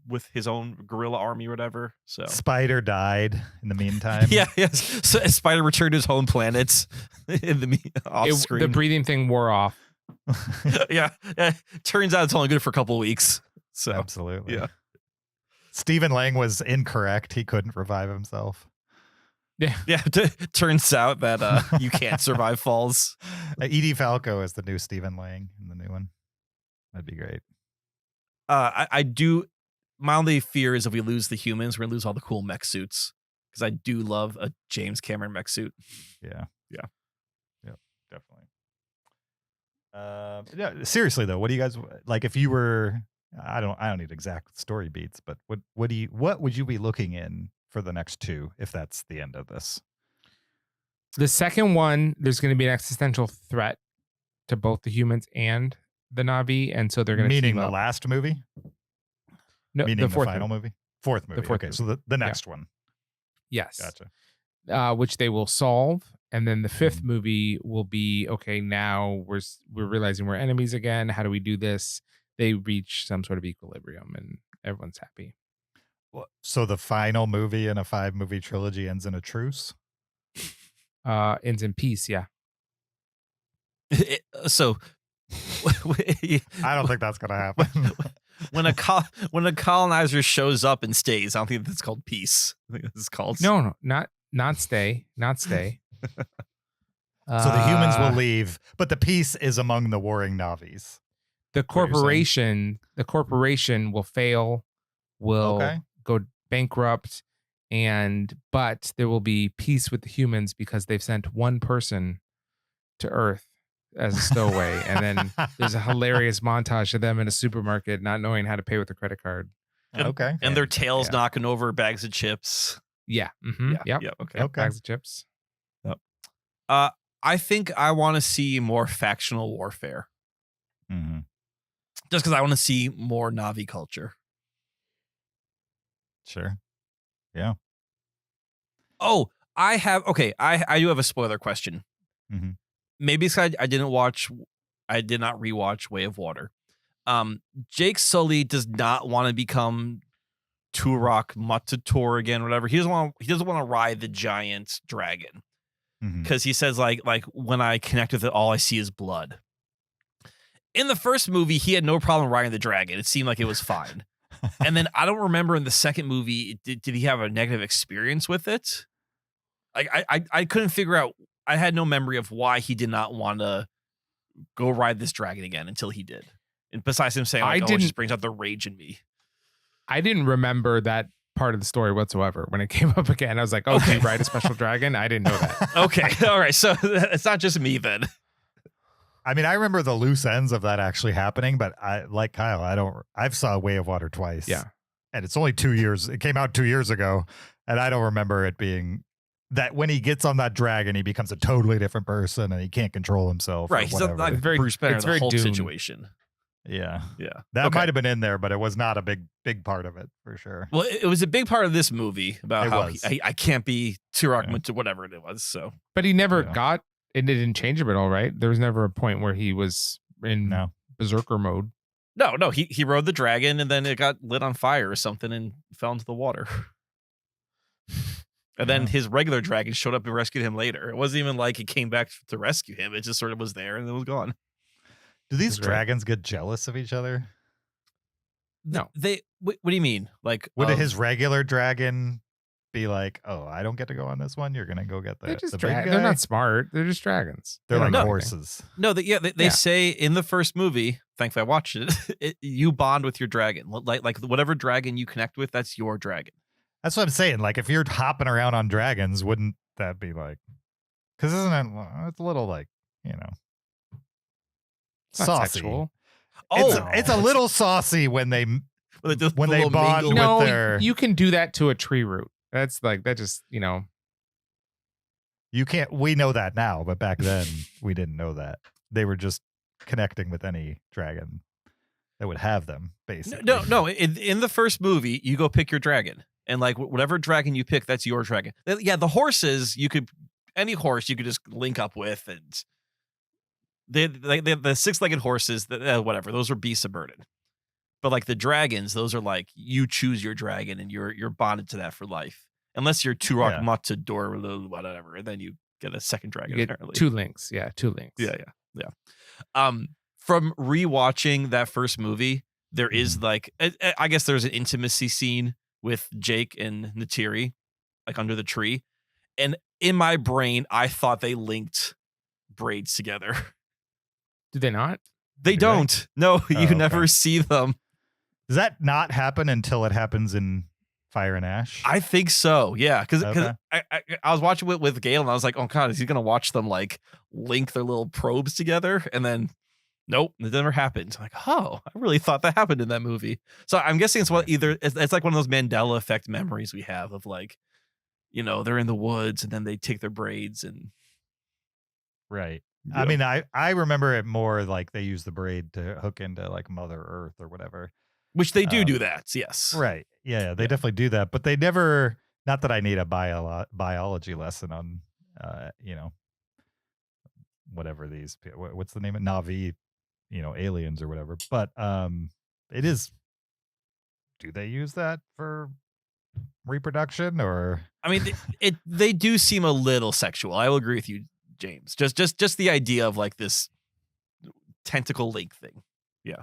with his own guerrilla army or whatever. So Spider died in the meantime. yeah. Yes. So Spider returned to his home planet in the off screen. The breathing thing wore off. yeah. Turns out it's only good for a couple of weeks. So Absolutely. yeah. Stephen Lang was incorrect. He couldn't revive himself. Yeah. Turns out that you can't survive falls. Edie Falco is the new Stephen Lang in the new one. That'd be great. I do. My only fear is if we lose the humans, we're gonna lose all the cool mech suits, because I do love a James Cameron mech suit. Yeah. Yeah. Yep. Definitely. Yeah. Seriously though, what do you guys like? If you were I don't need exact story beats, but what would you be looking in for the next two if that's the end of this? The second one, there's going to be an existential threat to both the humans and the Na'vi, and so they're going to Meaning team the up. last movie? No, Meaning the fourth final movie? Fourth movie. fourth okay, movie. so the next one. Yes. Gotcha. Which they will solve, and then the fifth Mhm. movie will be okay. Now we're realizing we're enemies again. How do we do this? They reach some sort of equilibrium, and everyone's happy. So the final movie in a 5-movie trilogy ends in a truce? Ends in peace. Yeah. So I don't think that's gonna happen. when a colonizer shows up and stays, I don't think that's called peace. I think it's called No, not stay. So the humans will leave, but the peace is among the warring Na'vis. The corporation will fail, will go bankrupt, but there will be peace with the humans because they've sent one person to Earth as a stowaway, and then there's a hilarious montage of them in a supermarket not knowing how to pay with a credit card. Okay. and their tails knocking over bags of chips. Yeah. Mm-hmm. Yeah. Yep. Okay. Okay. Bags of chips. I think I want to see more factional warfare, Mhm. just because I want to see more Na'vi culture. Sure. Yeah. Oh, I do have a spoiler question. Mhm. Maybe it's 'cause I did not rewatch Way of Water. Jake Sully does not want to become Turok Mutator again, whatever. He doesn't want to ride the giant dragon Mhm. because he says like when I connect with it, all I see is blood. In the first movie, he had no problem riding the dragon. It seemed like it was fine. And then I don't remember in the second movie, did he have a negative experience with it? Like I couldn't figure out. I had no memory of why he did not want to go ride this dragon again until he did. And besides him saying, like, it just brings out the rage in me. I didn't remember that part of the story whatsoever. When it came up again, I was like, "Oh, do you ride a special dragon?" I didn't know that. Okay, all right. So it's not just me then. I mean, I remember the loose ends of that actually happening, but like Kyle, I've saw Way of Water twice. Yeah. And it's only 2 years. It came out 2 years ago. And I don't remember it being that when he gets on that dragon, he becomes a totally different person and he can't control himself. Right. He's whatever. like It's very- Bruce Banner, it's the very whole Dune. situation. Yeah. Yeah. That Okay. might have been in there, but it was not a big part of it for sure. Well, it was a big part of this movie about It how was. I can't be Turok Yeah. to whatever it was. So But he never Yeah. got. It didn't change him at all, right? There was never a point where he was in No. berserker mode. no, he rode the dragon and then it got lit on fire or something and fell into the water. And then Yeah. his regular dragon showed up and rescued him later. It wasn't even like it came back to rescue him. It just sort of was there and it was gone. Do these That's right. dragons get jealous of each other? No. What do you mean? Like Would of- his regular dragon be like, "Oh, I don't get to go on this one. You're gonna go get They're the just big guy"? They're not smart. They're just dragons. They're They like don't know anything. horses. No, they Yeah. say in the first movie, thankfully I watched it, you bond with your dragon. Like whatever dragon you connect with, that's your dragon. That's what I'm saying. Like, if you're hopping around on dragons, wouldn't that be like? Because isn't it? It's a little like, you know, It's not saucy. sexual. It's a little saucy when they Like the when they little bond mingle. with No, their. you can do that to a tree root. That's like that. Just You can't. We know that now, but back then we didn't know that. They were just connecting with any dragon that would have them. Basically, No. In the first movie, you go pick your dragon, and like whatever dragon you pick, that's your dragon. Yeah, the horses any horse you could just link up with, and the 6-legged horses, whatever, those are beasts of burden. But like the dragons, those are like you choose your dragon, and you're bonded to that for life, unless you're Turok Yeah. Matador, whatever, and then you get a second dragon. you get Apparently, 2 links. Yeah, 2 links. Yeah. From rewatching that first movie, there is like I guess there's an intimacy scene with Jake and Neytiri, like under the tree, and in my brain, I thought they linked braids together. Did they not? They Do they? don't. No, you okay. never see them. Does that not happen until it happens in Fire and Ash? I think so. Yeah, because Okay. I was watching it with Gail, and I was like, oh god, is he gonna watch them like link their little probes together? And then Nope, it never happened. I'm like, oh, I really thought that happened in that movie. So I'm guessing it's it's like one of those Mandela effect memories we have of like, they're in the woods and then they take their braids and. Right. I mean, I remember it more like they use the braid to hook into like Mother Earth or whatever. Which they do that, yes. Right. Yeah, they definitely do that. But they never, not that I need a biology lesson on, whatever these, what's the name of Navi, aliens or whatever. But it is, do they use that for reproduction or? I mean, they do seem a little sexual. I will agree with you, James. Just the idea of like this tentacle link thing. Yeah.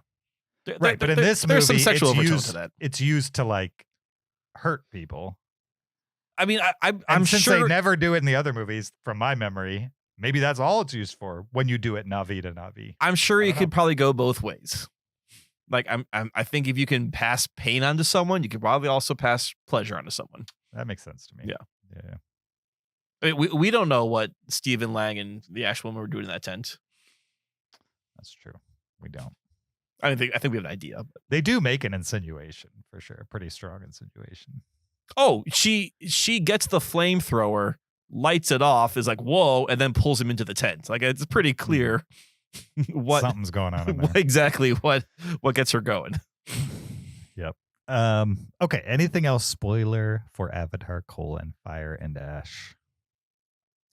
Right, but in this movie, there's some sexual overtone to that. It's used to like hurt people. I mean, I'm sure since they never do it in the other movies, from my memory, maybe that's all it's used for when you do it Navi to Navi. I'm sure you could probably go both ways. Like I think if you can pass pain onto someone, you could probably also pass pleasure onto someone. That makes sense to me. Yeah. I mean, we don't know what Stephen Lang and the Ash woman were doing in that tent. That's true. We don't. I think we have an idea. But. They do make an insinuation for sure. A pretty strong insinuation. Oh, she gets the flamethrower, lights it off, is like, whoa, and then pulls him into the tent. Like it's pretty clear what something's going on in there. Exactly what gets her going. Yep. Okay. Anything else spoiler for Avatar: Fire and Ash?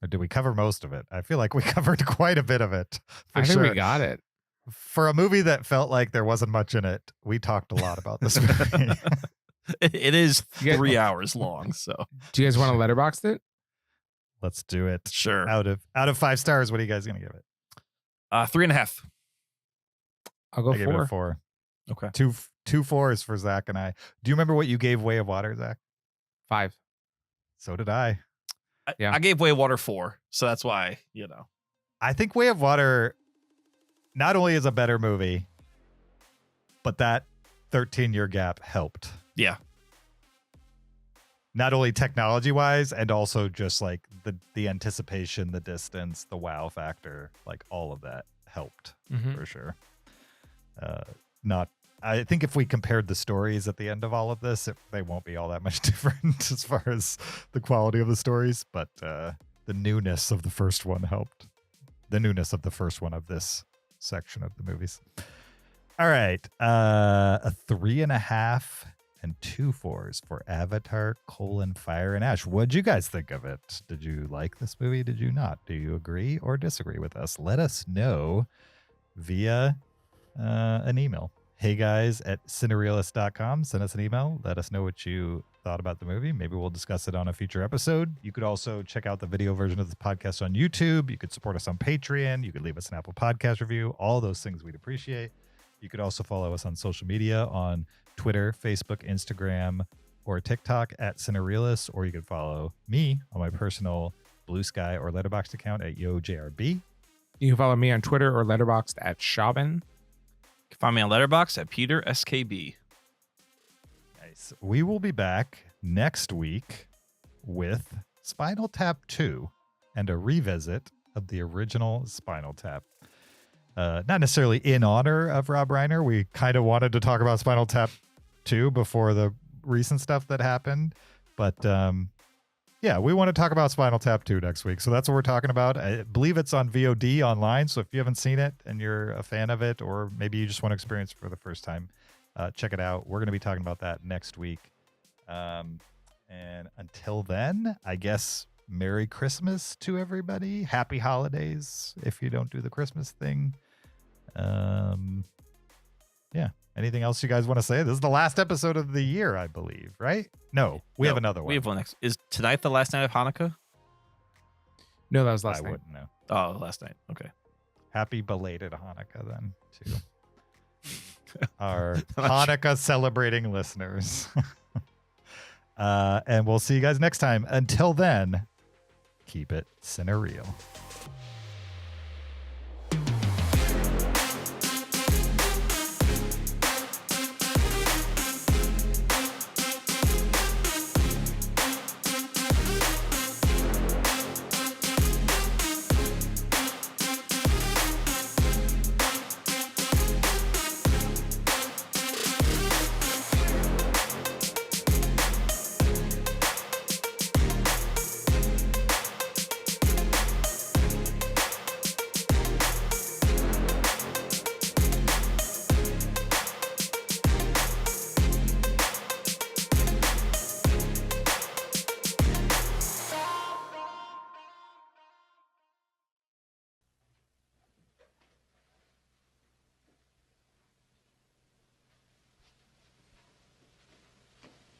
Or did we cover most of it? I feel like we covered quite a bit of it. I think we got it. For a movie that felt like there wasn't much in it, we talked a lot about this movie. It is 3 hours long. So, do you guys want to letterbox it? Let's do it. Sure. Out of 5 stars, what are you guys gonna give it? 3.5. I'll go I gave it a 4. Okay. Two 4s for Zach and I. Do you remember what you gave Way of Water, Zach? 5. So did I. I gave Way of Water 4, so that's why I think Way of Water not only is a better movie, but that 13-year gap helped. Yeah. Not only technology-wise, and also just like the anticipation, the distance, the wow factor, like all of that helped for sure. I think if we compared the stories at the end of all of this, they won't be all that much different as far as the quality of the stories, but the newness of the first one helped. The newness of the first one of this section of the movies. All right. A 3.5 and 2 4s for Avatar: Fire and Ash. What'd you guys think of it? Did you like this movie? Did you not? Do you agree or disagree with us? Let us know via an email. heyguys@cinereelists.com. Send us an email. Let us know what you thought about the movie. Maybe we'll discuss it on a future episode. You could also check out the video version of this podcast on YouTube. You could support us on Patreon. You could leave us an Apple Podcast review. All those things we'd appreciate. You could also follow us on social media on Twitter, Facebook, Instagram, or TikTok @Cinereelists, or you could follow me on my personal Blue Sky or Letterboxd account @YoJRB. You can follow me on Twitter or Letterboxd @Shaubin. You can find me on Letterboxd @PeterSKB. Nice. We will be back next week with Spinal Tap 2 and a revisit of the original Spinal Tap. Not necessarily in honor of Rob Reiner. We kind of wanted to talk about Spinal Tap 2 before the recent stuff that happened. But yeah, we want to talk about Spinal Tap 2 next week. So that's what we're talking about. I believe it's on VOD online. So if you haven't seen it and you're a fan of it, or maybe you just want to experience it for the first time, check it out. We're going to be talking about that next week. And until then, I guess Merry Christmas to everybody. Happy holidays if you don't do the Christmas thing. Yeah. Anything else you guys want to say? This is the last episode of the year, I believe, right? No, we have another one. We have one next. Is tonight the last night of Hanukkah? No, that was last night. I wouldn't know. Oh, last night. Okay. Happy belated Hanukkah then to our Hanukkah celebrating listeners. And we'll see you guys next time. Until then, keep it cinereal.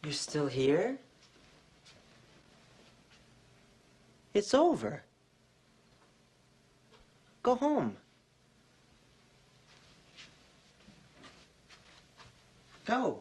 You're still here? It's over. Go home. Go.